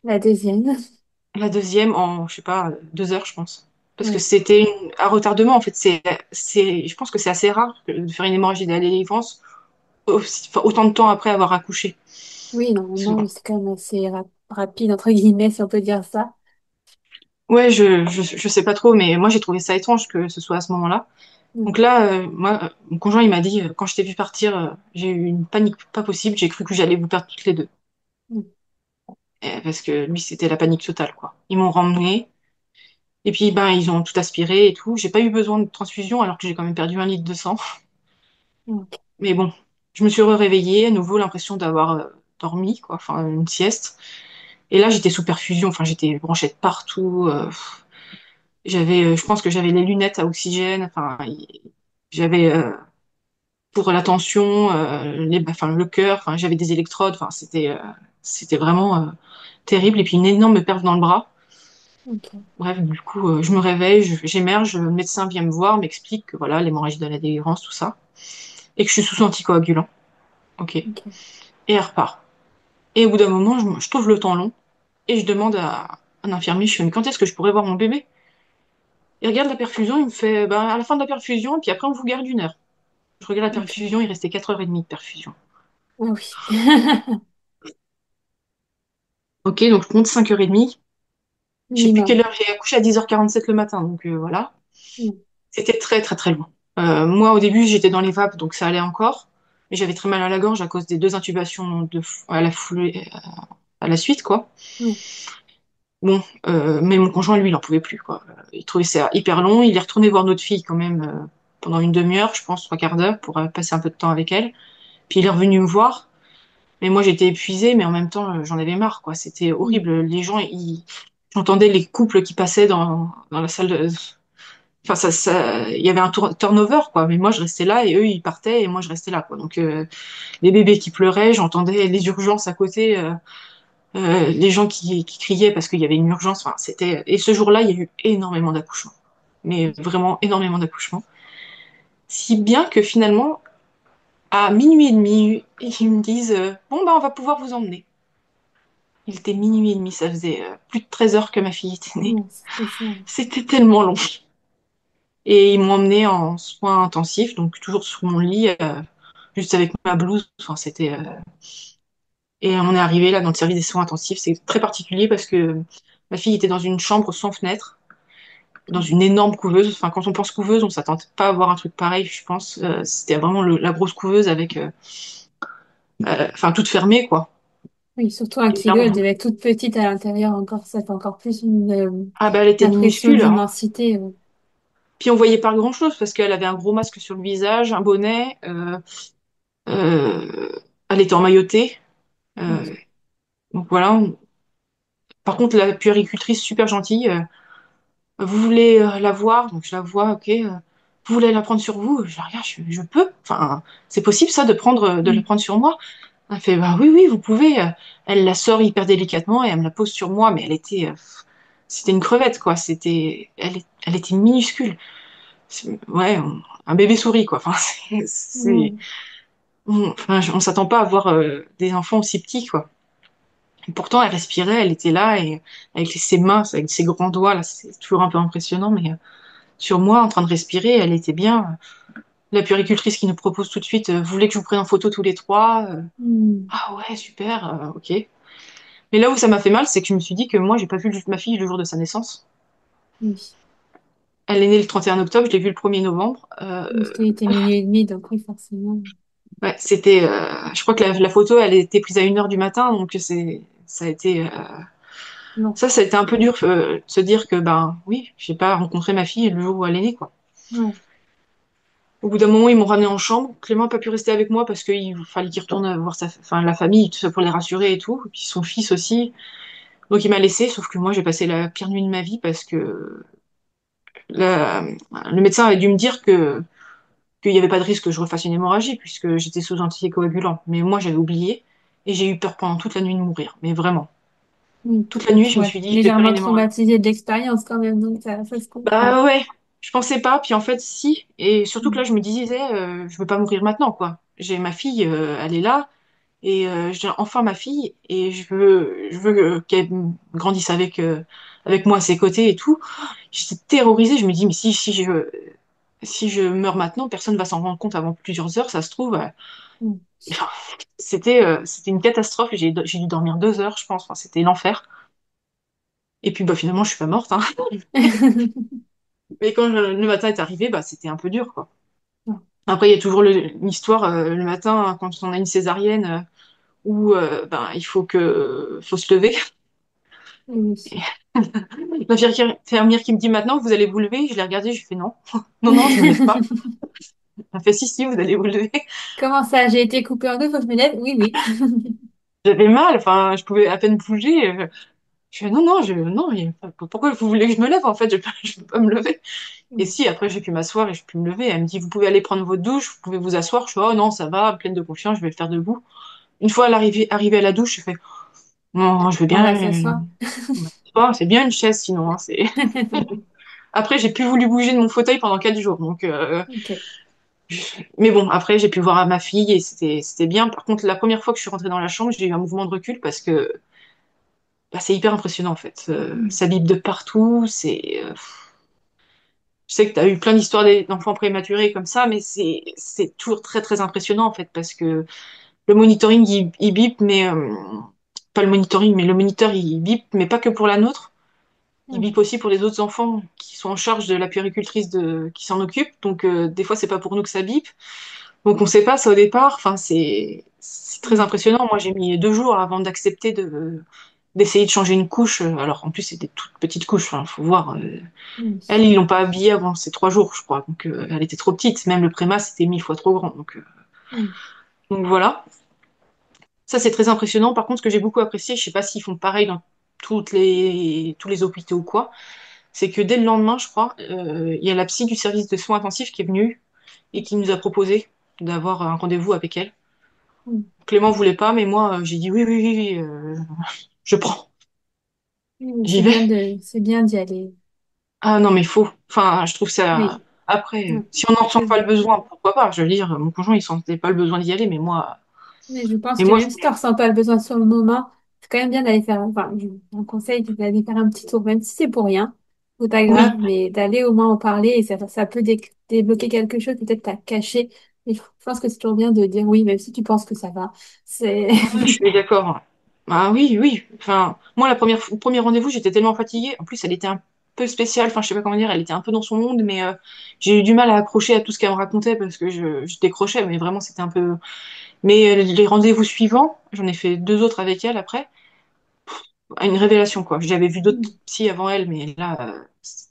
La deuxième. La deuxième en, je sais pas, 2 heures, je pense. Parce que Ouais. c'était un retardement, en fait. Je pense que c'est assez rare de faire une hémorragie de la délivrance enfin, autant de temps après avoir accouché. Oui, normalement, oui, c'est quand même assez rapide, entre guillemets, si on peut dire ça. Ouais, je sais pas trop, mais moi j'ai trouvé ça étrange que ce soit à ce moment-là. Mm. Donc là, moi, mon conjoint il m'a dit, quand je t'ai vu partir, j'ai eu une panique pas possible, j'ai cru que j'allais vous perdre toutes les deux. Mm. Parce que lui, c'était la panique totale, quoi. Ils m'ont ramené. Et puis, ben, ils ont tout aspiré et tout. J'ai pas eu besoin de transfusion alors que j'ai quand même perdu 1 litre de sang. Ok. Mais bon, je me suis réveillée, à nouveau l'impression d'avoir dormi, quoi, enfin, une sieste. Et là, j'étais sous perfusion, enfin, j'étais branchée de partout. Je pense que j'avais les lunettes à oxygène, enfin, j'avais pour la tension, enfin, le cœur, enfin, j'avais des électrodes, enfin, c'était vraiment terrible. Et puis une énorme perf dans le bras. Ok. Bref, du coup, je me réveille, j'émerge, le médecin vient me voir, m'explique que voilà, l'hémorragie de la délivrance, tout ça, et que je suis sous anticoagulant. Ok. Et Ok. elle repart. Et au bout d'un moment, je trouve le temps long, et je demande à un infirmier, je fais, mais quand est-ce que je pourrais voir mon bébé? Il regarde la perfusion, il me fait, bah, à la fin de la perfusion, et puis après, on vous garde 1 heure. Je regarde la Ok. perfusion, il restait 4h30 de perfusion. Ah oui. Ok, donc je compte 5h30. Je sais plus quelle Minimum. heure j'ai accouché à 10h47 le matin, donc voilà. Mm. C'était très très très loin. Moi au début j'étais dans les vapes donc ça allait encore, mais j'avais très mal à la gorge à cause des 2 intubations à la foulée, à la suite quoi. Ouais. Bon, mais mon conjoint lui il en pouvait plus quoi. Il trouvait ça hyper long. Il est retourné voir notre fille quand même. pendant une demi-heure, je pense, trois quarts d'heure, pour passer un peu de temps avec elle. Puis il est revenu me voir. Mais moi, j'étais épuisée, mais en même temps, j'en avais marre, quoi. C'était Mm. horrible. Les gens, j'entendais les couples qui passaient dans la salle de... Enfin, il y avait un turnover, quoi. Mais moi, je restais là et eux, ils partaient et moi, je restais là, quoi. Donc, les bébés qui pleuraient, j'entendais les urgences à côté, les gens qui criaient parce qu'il y avait une urgence. Enfin, c'était... Et ce jour-là, il y a eu énormément d'accouchements. Mais vraiment énormément d'accouchements. Si bien que finalement, à minuit et demi, ils me disent, bon, bah, on va pouvoir vous emmener. Il était minuit et demi, ça faisait plus de 13 heures que ma fille était née. Ouais, c'est ça. C'était tellement long. Et ils m'ont emmenée en soins intensifs, donc toujours sur mon lit, juste avec ma blouse. Enfin, c'était. Et on est arrivé là dans le service des soins intensifs. C'est très particulier parce que ma fille était dans une chambre sans fenêtre, dans une énorme couveuse. Enfin, quand on pense couveuse, on s'attend pas à voir un truc pareil, je pense. C'était vraiment la grosse couveuse avec, enfin, toute fermée, quoi. Oui, surtout un Et kilo, elle devait être toute petite à l'intérieur encore. Ça fait encore plus ah bah, elle était l'impression minuscule, hein. d'immensité. Puis on voyait pas grand-chose parce qu'elle avait un gros masque sur le visage, un bonnet. Euh, Elle était emmaillotée. Oui. Euh, donc voilà. Par contre, la puéricultrice, super gentille. Vous voulez la voir? Donc je la vois, ok. Vous voulez la prendre sur vous? Je la regarde, je peux. Enfin, c'est possible ça de la Mm. prendre sur moi? Elle fait, bah oui, oui, vous pouvez. Elle la sort hyper délicatement et elle me la pose sur moi, mais elle était, c'était une crevette, quoi. Elle était minuscule. Ouais, un bébé souris, quoi. Enfin, Ouais. enfin, on s'attend pas à voir des enfants aussi petits, quoi. Et pourtant, elle respirait, elle était là, et avec ses mains, avec ses grands doigts, là, c'est toujours un peu impressionnant, mais sur moi, en train de respirer, elle était bien. La puéricultrice qui nous propose tout de suite, vous voulez que je vous prenne en photo tous les trois? Mm. Ah ouais, super, ok. Mais là où ça m'a fait mal, c'est que je me suis dit que moi, j'ai pas vu ma fille le jour de sa naissance. Oui. Elle est née le 31 octobre, je l'ai vue le 1er novembre. Parce qu'il était minuit et demi, donc oui, forcément. Ouais, c'était, je crois que la photo, elle a été prise à 1 heure du matin, donc ça a été, Non. ça a été un peu dur de se dire que, ben oui, j'ai pas rencontré ma fille le jour où elle est née, quoi. Ouais. Au bout d'un moment, ils m'ont ramené en chambre. Clément n'a pas pu rester avec moi parce qu'il fallait qu'il retourne voir enfin, la famille, tout ça pour les rassurer et tout. Et puis son fils aussi. Donc il m'a laissé, sauf que moi j'ai passé la pire nuit de ma vie parce que la- le médecin avait dû me dire qu'il n'y avait pas de risque que je refasse une hémorragie puisque j'étais sous anticoagulant. Mais moi j'avais oublié et j'ai eu peur pendant toute la nuit de mourir. Mais vraiment. Oui. Toute la nuit, je me Ouais. suis dit, je vais faire Légèrement une hémorragie. traumatisée de l'expérience quand même, donc ça se comprend. Bah ouais, je pensais pas, puis en fait si, et surtout que là Mm. je me disais, je veux pas mourir maintenant quoi. J'ai ma fille, elle est là, et j'ai enfin ma fille, et je veux qu'elle grandisse avec moi à ses côtés et tout. J'étais terrorisée, je me dis mais si je meurs maintenant, personne va s'en rendre compte avant plusieurs heures, ça se trouve. Mm. Enfin, c'était une catastrophe, j'ai dû dormir 2 heures, je pense, enfin, c'était l'enfer. Et puis bah finalement je suis pas morte, hein. Mais quand le matin est arrivé, bah c'était un peu dur quoi. Après, il y a toujours l'histoire le matin hein, quand on a une césarienne où ben, faut se lever. Oui. Et l'infirmière qui me dit maintenant vous allez vous lever, je l'ai regardée, je fais non, non, non, je me lève pas. Elle fait si, si, vous allez vous lever. Comment ça? J'ai été coupée en deux, faut que je me lève? Oui, oui. J'avais mal, enfin, je pouvais à peine bouger. Je fais non, non, non, pourquoi vous voulez que je me lève en fait, je peux pas me lever. Et Mm. si, après j'ai pu m'asseoir et je peux me lever. Elle me dit vous pouvez aller prendre votre douche, vous pouvez vous asseoir. Je fais oh non, ça va, pleine de confiance, je vais le faire debout. Une fois arrivée à la douche, je fais non, je veux On va bien. s'asseoir. C'est bien une chaise sinon. Hein, Après, j'ai plus voulu bouger de mon fauteuil pendant 4 jours. Donc, Ok. mais bon, après, j'ai pu voir à ma fille et c'était bien. Par contre, la première fois que je suis rentrée dans la chambre, j'ai eu un mouvement de recul parce que bah, c'est hyper impressionnant en fait. Mm. Ça bip de partout. Je sais que tu as eu plein d'histoires d'enfants prématurés comme ça, mais c'est toujours très très impressionnant en fait parce que le monitoring il bip, mais pas le monitoring, mais le moniteur il bip, mais pas que pour la nôtre. Il Mm. bip aussi pour les autres enfants qui sont en charge de la puéricultrice qui s'en occupe. Donc des fois c'est pas pour nous que ça bip. Donc on sait pas ça au départ. Enfin c'est très Mm. impressionnant. Moi j'ai mis 2 jours avant d'accepter d'essayer de changer une couche. Alors, en plus, c'était toute petite couche. Enfin, faut voir. Oui. Elle, ils l'ont pas habillée avant ces 3 jours, je crois. Donc, elle était trop petite. Même le préma, c'était 1000 fois trop grand. Oui. Donc voilà. Ça, c'est très impressionnant. Par contre, ce que j'ai beaucoup apprécié, je sais pas s'ils font pareil dans tous les hôpitaux ou quoi, c'est que dès le lendemain, je crois, il y a la psy du service de soins intensifs qui est venue et qui nous a proposé d'avoir un rendez-vous avec elle. Oui. Clément voulait pas, mais moi, j'ai dit oui, oui, oui, oui, je prends, Oui, j'y vais. c'est bien d'y aller. Ah non, mais il faut. Enfin, je trouve ça. Oui. Après, Oui. si on n'en ressent Je, pas le besoin, pourquoi pas? Je veux dire, mon conjoint, il sentait pas le besoin d'y aller, mais je pense mais que moi, même si tu ne ressens pas le besoin sur le moment, c'est quand même bien d'aller faire, enfin, un conseil, c'est d'aller faire un petit tour, même si c'est pour rien, ou pas grave, oui, mais d'aller au moins en parler et ça peut débloquer quelque chose, peut-être t'as caché. Et je pense que c'est toujours bien de dire oui, même si tu penses que ça va. C'est, oui, je suis d'accord. Ah oui, oui. Enfin, moi, le premier rendez-vous, j'étais tellement fatiguée. En plus, elle était un peu spéciale. Enfin, je sais pas comment dire. Elle était un peu dans son monde, mais j'ai eu du mal à accrocher à tout ce qu'elle me racontait parce que je décrochais. Mais vraiment, c'était un peu. Mais les rendez-vous suivants, j'en ai fait 2 autres avec elle après. Une révélation, quoi. J'avais vu d'autres psys avant elle, mais là,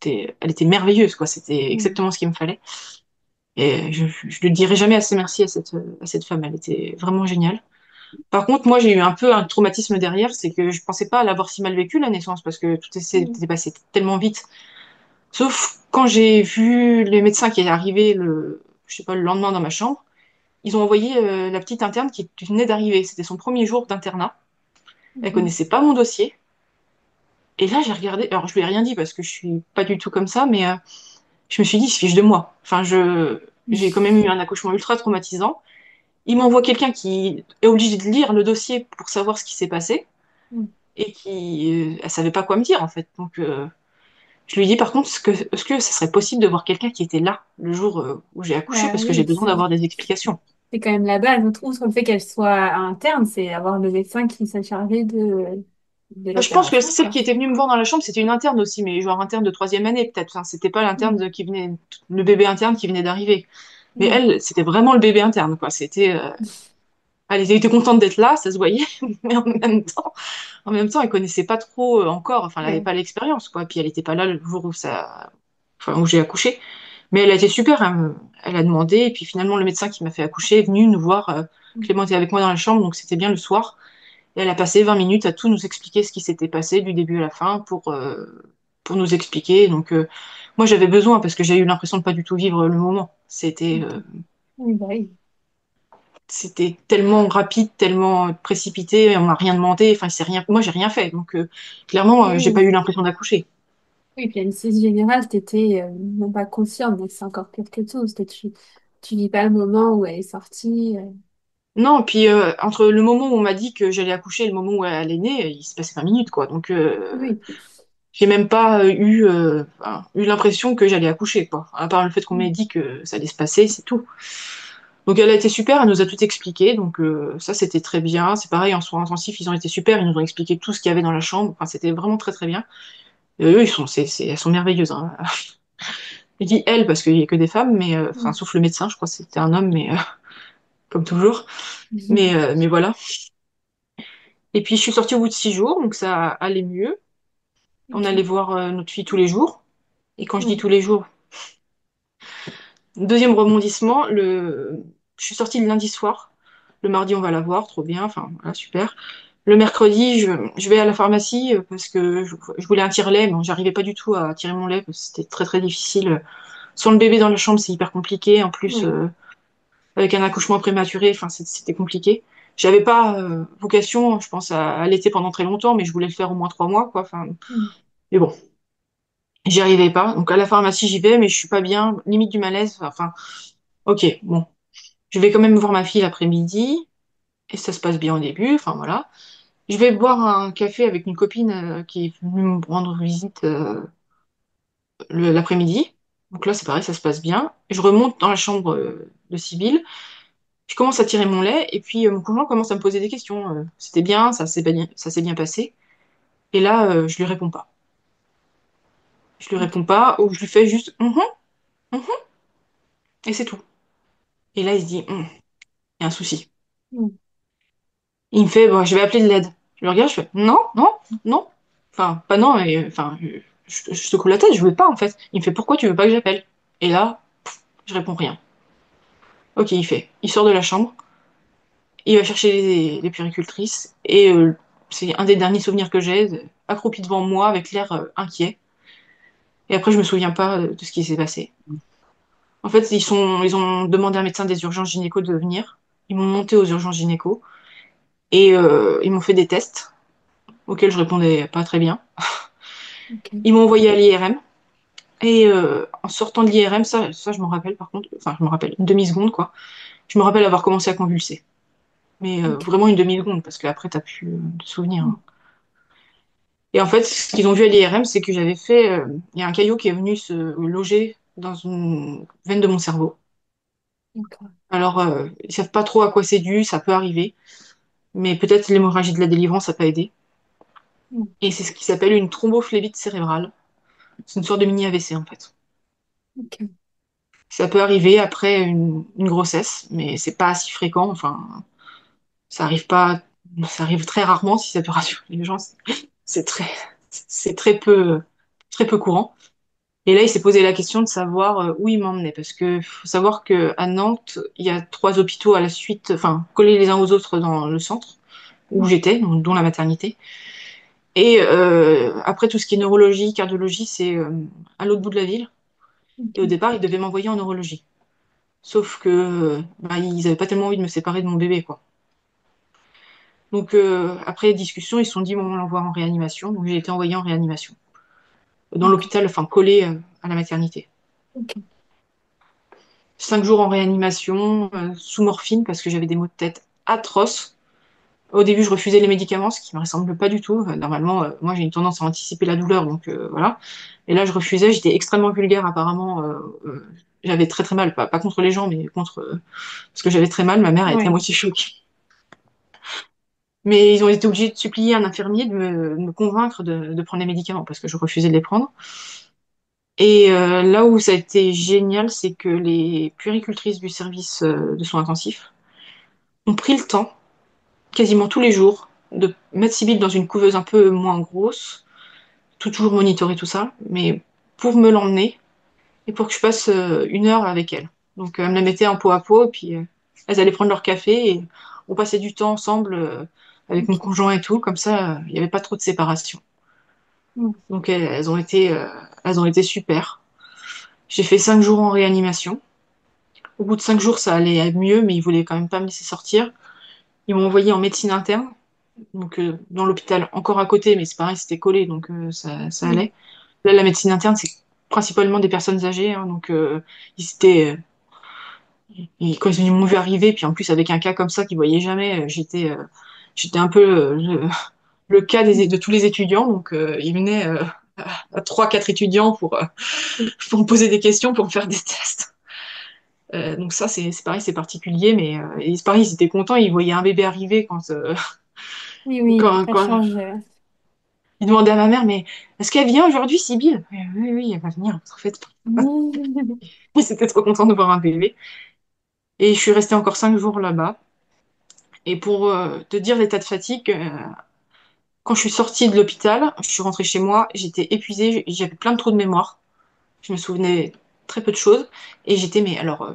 elle était merveilleuse, quoi. C'était exactement ce qu'il me fallait. Et je ne dirai jamais assez merci à cette femme. Elle était vraiment géniale. Par contre, moi, j'ai eu un peu un traumatisme derrière, c'est que je pensais pas l'avoir si mal vécu, la naissance, parce que s'était passé tellement vite. Sauf quand j'ai vu les médecins qui est arrivé je sais pas, le lendemain dans ma chambre, ils ont envoyé la petite interne qui venait d'arriver. C'était son premier jour d'internat. Elle connaissait pas mon dossier. Et là, j'ai regardé. Alors, je lui ai rien dit parce que je suis pas du tout comme ça, mais je me suis dit, il se fiche de moi. Enfin, j'ai quand même eu un accouchement ultra traumatisant. Il m'envoie quelqu'un qui est obligé de lire le dossier pour savoir ce qui s'est passé et elle savait pas quoi me dire en fait. Donc, je lui ai dit par contre, est-ce que ça serait possible de voir quelqu'un qui était là le jour où j'ai accouché bah parce que j'ai oui, besoin d'avoir des explications. c'est quand même la base. Outre le fait qu'elle soit interne, c'est avoir le médecin qui s'est chargé de Je pense que l'opération, celle quoi. qui était venue me voir dans la chambre, c'était une interne aussi, mais genre interne de troisième année peut-être. Enfin, c'était pas Mm. le bébé interne qui venait d'arriver. Mais Mm. elle, c'était vraiment le bébé interne, quoi. Elle était contente d'être là, ça se voyait, mais en même temps, elle connaissait pas trop encore. Enfin, elle avait Ouais. pas l'expérience, quoi. Puis elle était pas là le jour enfin, où j'ai accouché. Mais elle a été super. Elle a demandé, et puis finalement, le médecin qui m'a fait accoucher est venu nous voir. Clément était avec moi dans la chambre, donc c'était bien le soir. Et elle a passé 20 minutes à tout nous expliquer ce qui s'était passé du début à la fin pour nous expliquer. Donc, moi, j'avais besoin parce que j'ai eu l'impression de pas du tout vivre le moment. Oui, bah oui. C'était tellement rapide, tellement précipité, on n'a rien demandé. Enfin, c'est rien. Moi, j'ai rien fait. Donc, clairement, Oui, j'ai pas eu oui. l'impression d'accoucher. Oui, puis l'anesthésie générale, t'étais même pas consciente, donc c'est encore pire que tout. Parce que tu vis pas le moment où elle est sortie. Non, puis entre le moment où on m'a dit que j'allais accoucher et le moment où elle est née, il s'est passé 20 minutes, quoi. Donc, Oui. j'ai même pas enfin, eu l'impression que j'allais accoucher, quoi. À part le fait qu'on m'ait dit que ça allait se passer, c'est tout. Donc elle a été super, elle nous a tout expliqué, donc ça c'était très bien. C'est pareil, en soins intensifs, ils ont été super, ils nous ont expliqué tout ce qu'il y avait dans la chambre. Enfin, c'était vraiment très très bien. Et eux, elles sont merveilleuses, hein. Je dis elles parce qu'il y a que des femmes, mais enfin sauf le médecin, je crois que c'était un homme, mais comme toujours. Mais voilà. Et puis je suis sortie au bout de 6 jours, donc ça allait mieux. On Ok. allait voir notre fille tous les jours. Et quand je dis Oui. tous les jours, deuxième rebondissement, je suis sortie le lundi soir. Le mardi, on va la voir, trop bien, enfin voilà, super. Le mercredi, je vais à la pharmacie parce que je voulais un tire-lait, mais j'arrivais pas du tout à tirer mon lait parce que c'était très très difficile. Sans le bébé dans la chambre, c'est hyper compliqué. En plus, Oui. avec un accouchement prématuré, enfin c'était compliqué. J'avais pas vocation, je pense, à allaiter pendant très longtemps, mais je voulais le faire au moins 3 mois, quoi. Enfin, Mm. mais bon, j'y arrivais pas. Donc à la pharmacie, j'y vais, mais je suis pas bien, limite du malaise. Enfin, ok, bon, je vais quand même voir ma fille l'après-midi et ça se passe bien au début. Enfin voilà. Je vais boire un café avec une copine qui est venue me rendre visite l'après-midi. Donc là, c'est pareil, ça se passe bien. Je remonte dans la chambre de Sibylle. Je commence à tirer mon lait et puis mon conjoint commence à me poser des questions. C'était bien, ça s'est bien passé. Et là, je lui réponds pas. Je lui réponds pas ou je lui fais juste mhm et c'est tout. Et là, il se dit, il y a un souci. Mm. Il me fait, bon, je vais appeler de l'aide. Je le regarde, je fais non, non, non. Enfin, pas non, et enfin, je secoue la tête, je veux pas en fait. Il me fait pourquoi tu veux pas que j'appelle? Et là, je réponds rien. Ok, il fait. Il sort de la chambre, il va chercher les puéricultrices, et c'est un des derniers souvenirs que j'ai, accroupi devant moi avec l'air inquiet. Et après, je me souviens pas de ce qui s'est passé. En fait, ils ont demandé à un médecin des urgences gynéco de venir. Ils m'ont monté aux urgences gynéco et ils m'ont fait des tests auxquels je répondais pas très bien. Ok. Ils m'ont envoyé à l'IRM. Et en sortant de l'IRM, ça je m'en rappelle par contre, enfin je me rappelle une demi-seconde quoi. Je me rappelle avoir commencé à convulser, mais Ok. vraiment une demi-seconde parce qu'après t'as plus de souvenirs, hein. Et en fait, ce qu'ils ont vu à l'IRM, c'est que j'avais fait, il y a un caillot qui est venu se loger dans une veine de mon cerveau. D'accord. Alors ils savent pas trop à quoi c'est dû, ça peut arriver, mais peut-être l'hémorragie de la délivrance ça peut aider. Mm. Et c'est ce qui s'appelle une thrombophlébite cérébrale. C'est une sorte de mini AVC en fait. Ok. Ça peut arriver après une grossesse, mais c'est pas si fréquent. Enfin, ça arrive pas, ça arrive très rarement si ça peut rassurer les gens. C'est très, c'est très peu courant. Et là, il s'est posé la question de savoir où il m'emmenait, parce que faut savoir que à Nantes, il y a trois hôpitaux à la suite, enfin collés les uns aux autres dans le centre où Mm. j'étais, dont la maternité. Et après tout ce qui est neurologie, cardiologie, c'est à l'autre bout de la ville. Et au Ok. départ, ils devaient m'envoyer en neurologie. Sauf que bah, ils avaient pas tellement envie de me séparer de mon bébé, quoi. Donc après discussion, ils se sont dit bon, on l'envoie en réanimation. Donc j'ai été envoyée en réanimation dans D'accord. l'hôpital, enfin collé à la maternité. Ok. 5 jours en réanimation sous morphine parce que j'avais des maux de tête atroces. Au début, je refusais les médicaments, ce qui me ressemble pas du tout. Normalement, moi j'ai une tendance à anticiper la douleur, donc voilà. Et là, je refusais. J'étais extrêmement vulgaire apparemment. J'avais très très mal, pas contre les gens, mais contre parce que j'avais très mal. Ma mère a été à Ouais. moitié choquée. Mais ils ont été obligés de supplier un infirmier de me convaincre de prendre les médicaments parce que je refusais de les prendre. Et là où ça a été génial, c'est que les puéricultrices du service de soins intensifs ont pris le temps, quasiment tous les jours, de mettre Sybille dans une couveuse un peu moins grosse, toujours monitorer tout ça, mais pour me l'emmener et pour que je passe 1 heure avec elle. Donc elles me la mettaient en pot à pot, et puis elles allaient prendre leur café et on passait du temps ensemble avec mon Ok. conjoint et tout, comme ça il n'y avait pas trop de séparation. Mm. Donc elles ont été super. J'ai fait 5 jours en réanimation. Au bout de 5 jours, ça allait mieux, mais ils voulaient quand même pas me laisser sortir. Ils m'ont envoyé en médecine interne, donc dans l'hôpital encore à côté, mais c'est pareil, c'était collé, donc ça Mm. allait. Là, la médecine interne, c'est principalement des personnes âgées, hein, donc ils étaient, quand ils m'ont vu arriver, puis en plus avec un cas comme ça qu'ils voyaient jamais, j'étais un peu le cas de tous les étudiants, donc ils venaient à 3, 4 étudiants pour me poser des questions, pour me faire des tests. Donc ça, c'est pareil, c'est particulier, mais et c'est pareil, ils étaient contents, ils voyaient un bébé arriver Oui, oui, ça quand change. ils demandaient à ma mère, mais est-ce qu'elle vient aujourd'hui, Sybille? Oui, oui, elle va venir, en fait. Ils étaient trop contents de voir un bébé. Et je suis restée encore 5 jours là-bas. Et pour te dire l'état de fatigue, quand je suis sortie de l'hôpital, je suis rentrée chez moi, j'étais épuisée, j'avais plein de trous de mémoire. Je me souvenais très peu de choses. Et j'étais, mais alors,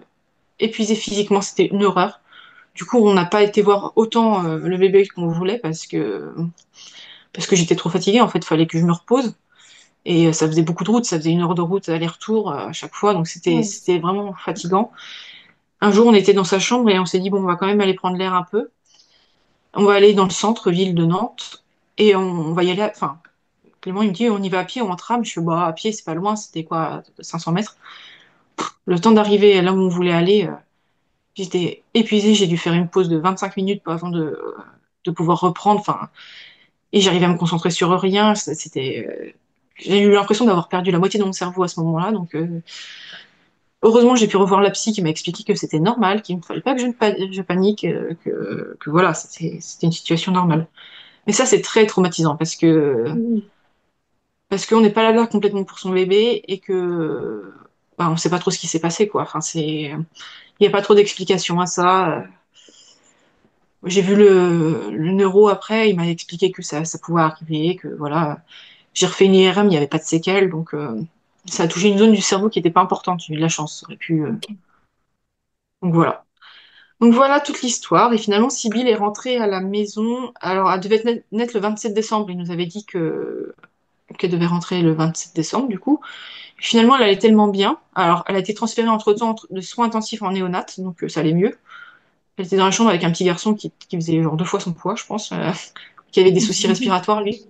épuisée physiquement, c'était une horreur. Du coup, on n'a pas été voir autant le bébé qu'on voulait parce que j'étais trop fatiguée. En fait, il fallait que je me repose. Et ça faisait beaucoup de route, ça faisait 1 heure de route aller-retour à chaque fois, donc Ouais. c'était vraiment fatigant. Un jour, on était dans sa chambre et on s'est dit, bon, on va quand même aller prendre l'air un peu. On va aller dans le centre-ville de Nantes et on va y aller. Enfin, Clément, il me dit, on y va à pied ou en tram? Je suis, bah, à pied, c'est pas loin, c'était quoi, 500 mètres. Le temps d'arriver là où on voulait aller, j'étais épuisée, j'ai dû faire une pause de 25 minutes avant de pouvoir reprendre. Enfin, et j'arrivais à me concentrer sur rien. J'ai eu l'impression d'avoir perdu la moitié de mon cerveau à ce moment-là. Donc, heureusement, j'ai pu revoir la psy qui m'a expliqué que c'était normal, qu'il ne fallait pas que je panique, que voilà, c'était une situation normale. Mais ça, c'est très traumatisant Oui. parce qu'on n'est pas là complètement pour son bébé et que bah, on sait pas trop ce qui s'est passé, quoi. Enfin, il n'y a pas trop d'explications à ça. J'ai vu le neuro après, il m'a expliqué que ça pouvait arriver, que voilà. J'ai refait une IRM, il n'y avait pas de séquelles, donc ça a touché une zone du cerveau qui n'était pas importante. J'ai eu de la chance, ça aurait pu. Ok. Donc voilà. Donc voilà toute l'histoire. Et finalement, Sybille est rentrée à la maison. Alors, elle devait être naître le 27 décembre. Il nous avait dit que qu'elle devait rentrer le 27 décembre, du coup. Finalement, elle allait tellement bien. Alors, elle a été transférée entre-temps de soins intensifs en néonat, donc ça allait mieux. Elle était dans la chambre avec un petit garçon qui faisait genre 2 fois son poids, je pense, qui avait des soucis respiratoires, lui.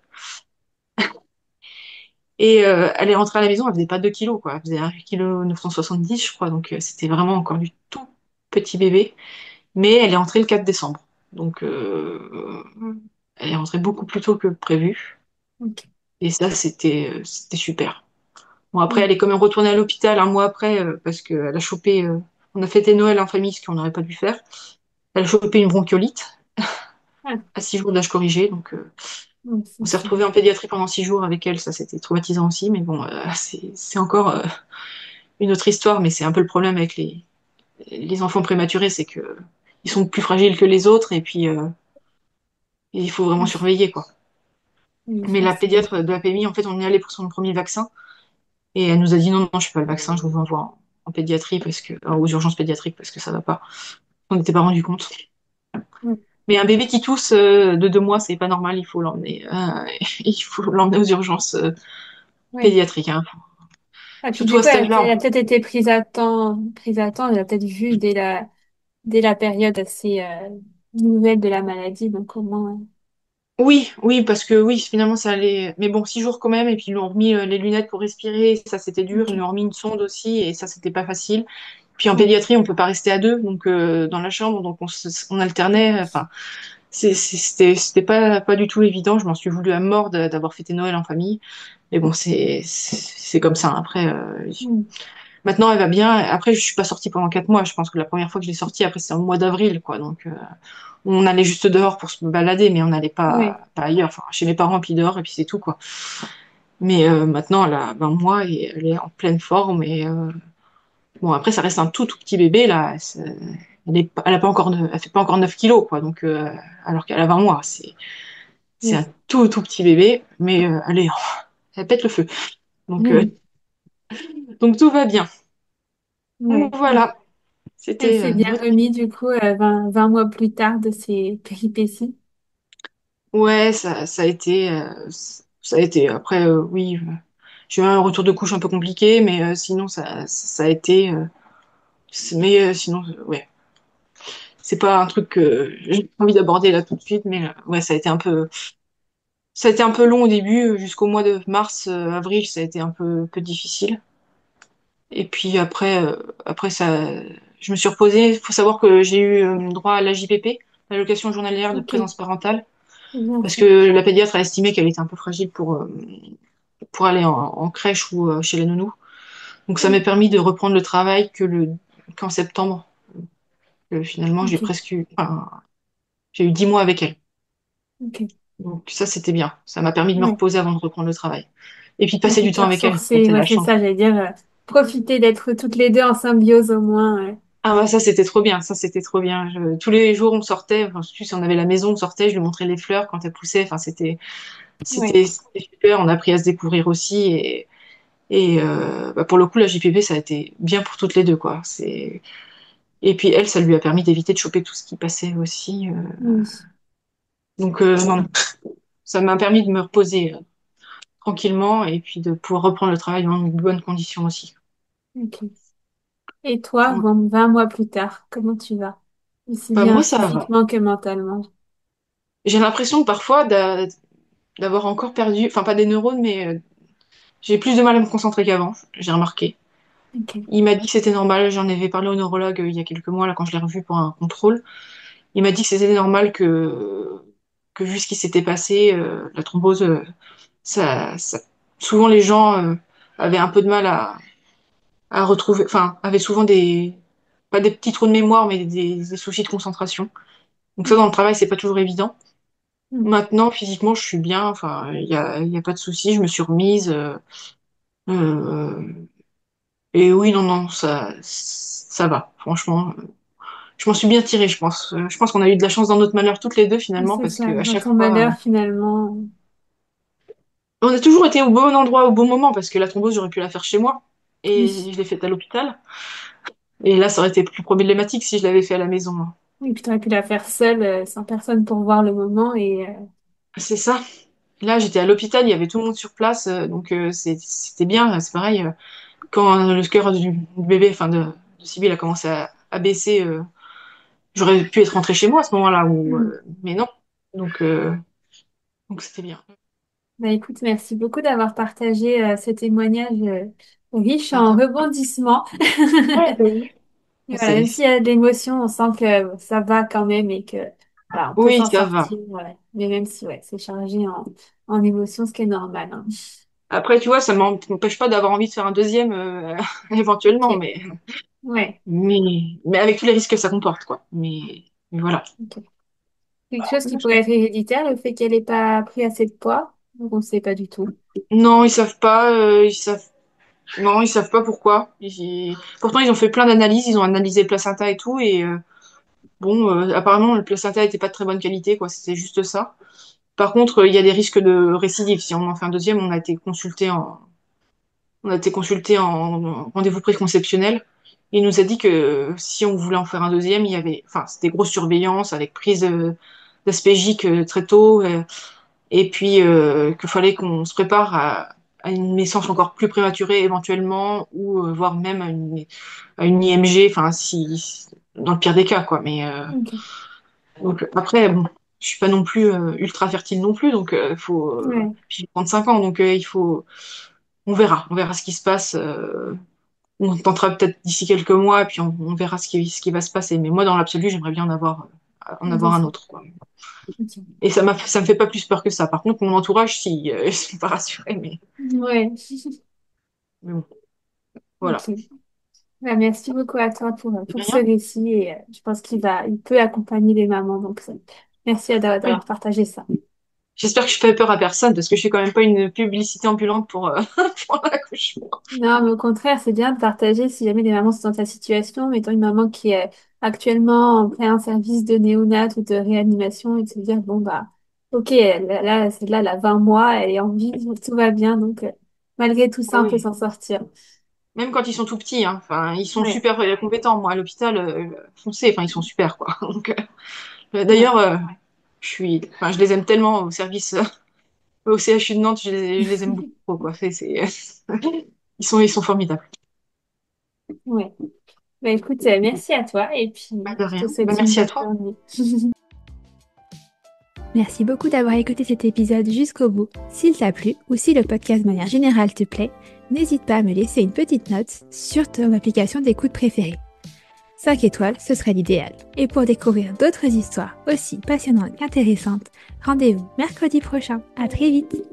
Et elle est rentrée à la maison, elle faisait pas 2 kilos, quoi. Elle faisait 1,970 kg, je crois. Donc c'était vraiment encore du tout petit bébé. Mais elle est rentrée le 4 décembre. Donc elle est rentrée beaucoup plus tôt que prévu. Ok. Et ça, c'était super. Bon, après, Ouais. elle est quand même retournée à l'hôpital un mois après parce qu'elle a chopé. On a fêté Noël en famille, ce qu'on n'aurait pas dû faire. Elle a chopé une bronchiolite Ah, à 6 jours d'âge corrigé. Donc donc on c'est s'est retrouvé en pédiatrie pendant 6 jours avec elle. Ça, c'était traumatisant aussi. Mais bon, c'est encore une autre histoire. Mais c'est un peu le problème avec les enfants prématurés, c'est que ils sont plus fragiles que les autres et puis il faut vraiment oui, surveiller, quoi. oui, Mais la forcément. pédiatre de la PMI, en fait, on est allé pour son premier vaccin et elle nous a dit non, non, je fais pas le vaccin, je vous envoie en pédiatrie parce que aux urgences pédiatriques parce que ça va pas. On n'était pas rendu compte. Ouais. Mais un bébé qui tousse de 2 mois, c'est pas normal, il faut l'emmener, il faut l'emmener aux urgences Ouais. pédiatriques, hein. Ah, puis Surtout du à coup, cet elle âge-là. a peut-être été prise à temps, elle a peut-être vu dès la période assez nouvelle de la maladie, donc au moins. Oui, oui, parce que oui, finalement ça allait. Mais bon, 6 jours quand même, et puis ils lui ont remis les lunettes pour respirer, ça c'était dur. Ils lui Ok. ont remis une sonde aussi, et ça c'était pas facile. Puis en Ouais. pédiatrie, on peut pas rester à deux, donc dans la chambre, donc on alternait. Enfin, c'était pas du tout évident. Je m'en suis voulu à mort d'avoir fêté Noël en famille, mais bon, c'est comme ça. Après, Mm. maintenant elle va bien. Après, je suis pas sortie pendant 4 mois. Je pense que la première fois que je l'ai sortie, après c'était au mois d'avril, quoi. Donc on allait juste dehors pour se balader, mais on n'allait Ouais. pas ailleurs. Enfin, chez mes parents, puis dehors, et puis c'est tout, quoi. Mais maintenant, elle a 20 mois et elle est en pleine forme. Et bon, après, ça reste un tout petit bébé, là. Elle a pas encore, elle fait pas encore 9 kilos, quoi. Donc, alors qu'elle a 20 mois. C'est un Oui. tout petit bébé, mais elle pète le feu. Donc, Mm. donc tout va bien. Ouais. Donc voilà, Elle c'était s'est bien notre. remise du coup 20 mois plus tard de ses péripéties. Ouais, ça a été, ça a été. Après, oui, j'ai eu un retour de couche un peu compliqué, mais sinon ça a été. Mais sinon, ouais, c'est pas un truc que j'ai envie d'aborder là tout de suite, mais ouais, ça a été un peu long au début, jusqu'au mois de mars, avril, ça a été un peu difficile. Et puis après ça, je me suis reposée. Il faut savoir que j'ai eu droit à l'AJPP, l'allocation journalière de Ok. présence parentale, C'est bien parce ça. que la pédiatre a estimé qu'elle était un peu fragile pour aller en crèche ou chez la nounou. Donc ça m'a Mm. permis de reprendre le travail qu'en septembre. Finalement, Ok. enfin, j'ai eu 10 mois avec elle. Ok. Donc ça, c'était bien. Ça m'a permis de me Ouais. reposer avant de reprendre le travail. Et puis de Et passer puis du te temps avec elle. ressourcer, C'était ouais, la c'est chance. ça, j'allais dire, profiter d'être toutes les deux en symbiose au moins. Ah bah ça, c'était trop bien. Ça, c'était trop bien. Tous les jours, on sortait. Enfin, si on avait la maison, on sortait. Je lui montrais les fleurs quand elles poussaient. Enfin, Ouais. c'était super. On a appris à se découvrir aussi. Et bah, pour le coup, la JPP, ça a été bien pour toutes les deux, quoi. Et puis elle, ça lui a permis d'éviter de choper tout ce qui passait aussi. Oui. Donc non, ça m'a permis de me reposer tranquillement et puis de pouvoir reprendre le travail dans de bonnes conditions aussi. Ok. Et toi, Ouais. 20 mois plus tard, comment tu vas? Aussi Bah, bien moi, ça va. physiquement que mentalement. J'ai l'impression parfois d'avoir encore perdu, enfin pas des neurones, mais j'ai plus de mal à me concentrer qu'avant, j'ai remarqué. Ok. Il m'a dit que c'était normal, j'en avais parlé au neurologue il y a quelques mois, là, quand je l'ai revu pour un contrôle. Il m'a dit que c'était normal que vu ce qui s'était passé, la thrombose, souvent les gens avaient un peu de mal à retrouver, enfin, avaient souvent pas des petits trous de mémoire, mais des soucis de concentration. Donc ça, dans le Ok. travail, c'est pas toujours évident. Hmm. Maintenant, physiquement, je suis bien, enfin, il y a pas de souci, je me suis remise. Euh, et oui, non, non, ça va, franchement. je m'en suis bien tirée, je pense. Je pense qu'on a eu de la chance dans notre malheur toutes les deux finalement, C'est parce ça, que à dans chaque ton fois, malheur, finalement. on a toujours été au bon endroit au bon moment, parce que la thrombose, j'aurais pu la faire chez moi, Oui. et je l'ai faite à l'hôpital. Et là, ça aurait été plus problématique si je l'avais fait à la maison, hein. Et puis, tu aurais pu la faire seule, sans personne pour voir le moment. Et C'est ça. Là, j'étais à l'hôpital, il y avait tout le monde sur place, donc c'était bien. C'est pareil, quand le cœur du bébé, enfin de Sibyl a commencé à baisser, j'aurais pu être rentrée chez moi à ce moment-là, Hmm. mais non. Donc, donc c'était bien. Bah, écoute, merci beaucoup d'avoir partagé ce témoignage riche Ah, en rebondissements. ouais, t'as vu. Et voilà, C'est, même s'il y a de l'émotion, on sent que ça va quand même et que voilà, on peut oui, s'en ça va. sortir. Ouais. Mais même si ouais, c'est chargé en émotions, ce qui est normal. Hein. Après, tu vois, ça m'empêche pas d'avoir envie de faire un deuxième, éventuellement, Ok. Ouais. mais avec tous les risques que ça comporte, quoi. Mais voilà. Ok. Quelque chose qui pourrait être héréditaire, le fait qu'elle n'ait pas pris assez de poids. Donc on ne sait pas du tout. Non, ils savent pas, non, ils savent pas pourquoi. Pourtant, ils ont fait plein d'analyses, ils ont analysé le placenta et tout, et bon, apparemment, le placenta était pas de très bonne qualité, quoi. C'était juste ça. Par contre, il y a des risques de récidive. Si on en fait un deuxième, on a été consulté en rendez-vous préconceptionnel. Il nous a dit que si on voulait en faire un deuxième, il y avait, enfin, c'était grosse surveillance avec prise d'aspégique très tôt, et puis qu'il fallait qu'on se prépare à une naissance encore plus prématurée éventuellement, ou voire même à une IMG, enfin, dans le pire des cas, quoi. Ok. Donc après, bon, je suis pas non plus ultra fertile non plus, donc Ouais. puis j'ai 35 ans, donc on verra ce qui se passe. On tentera peut-être d'ici quelques mois, et puis on verra ce qui va se passer. Mais moi, dans l'absolu, j'aimerais bien en avoir un Deuxième. autre, quoi. Ok. Et ça me fait pas plus peur que ça. Par contre, mon entourage, si, ils sont pas rassurés, Ouais. mais bon, voilà. Ok. Bah, merci beaucoup à toi De pour ce rien. récit et je pense il peut accompagner les mamans. Donc, merci Ouais. d'avoir partagé ça. J'espère que je fais peur à personne, parce que je suis quand même pas une publicité ambulante pour, pour l'accouchement. Non, mais au contraire, c'est bien de partager si jamais des mamans sont dans ta situation, mettons une maman qui est actuellement en plein service de néonat ou de réanimation et de se dire, bon, bah, ok, celle-là, elle a 20 mois, elle est en vie, tout va bien, donc malgré tout ça, Ah on peut oui. s'en sortir. Même quand ils sont tout petits, hein. Enfin, ils sont Ouais, super compétents. Moi, à l'hôpital, foncez, enfin, ils sont super, quoi. Donc, ouais, d'ailleurs, enfin, je les aime tellement au service, au CHU de Nantes, je les aime beaucoup, quoi. Ils sont formidables. ouais. Bah, écoute, merci à toi et puis Pas de je te rien. Bah, souhaite une merci à bonne toi. journée. Merci beaucoup d'avoir écouté cet épisode jusqu'au bout. S'il t'a plu ou si le podcast de manière générale te plaît, n'hésite pas à me laisser une petite note sur ton application d'écoute préférée. 5 étoiles, ce serait l'idéal. Et pour découvrir d'autres histoires aussi passionnantes qu'intéressantes, rendez-vous mercredi prochain. À très vite!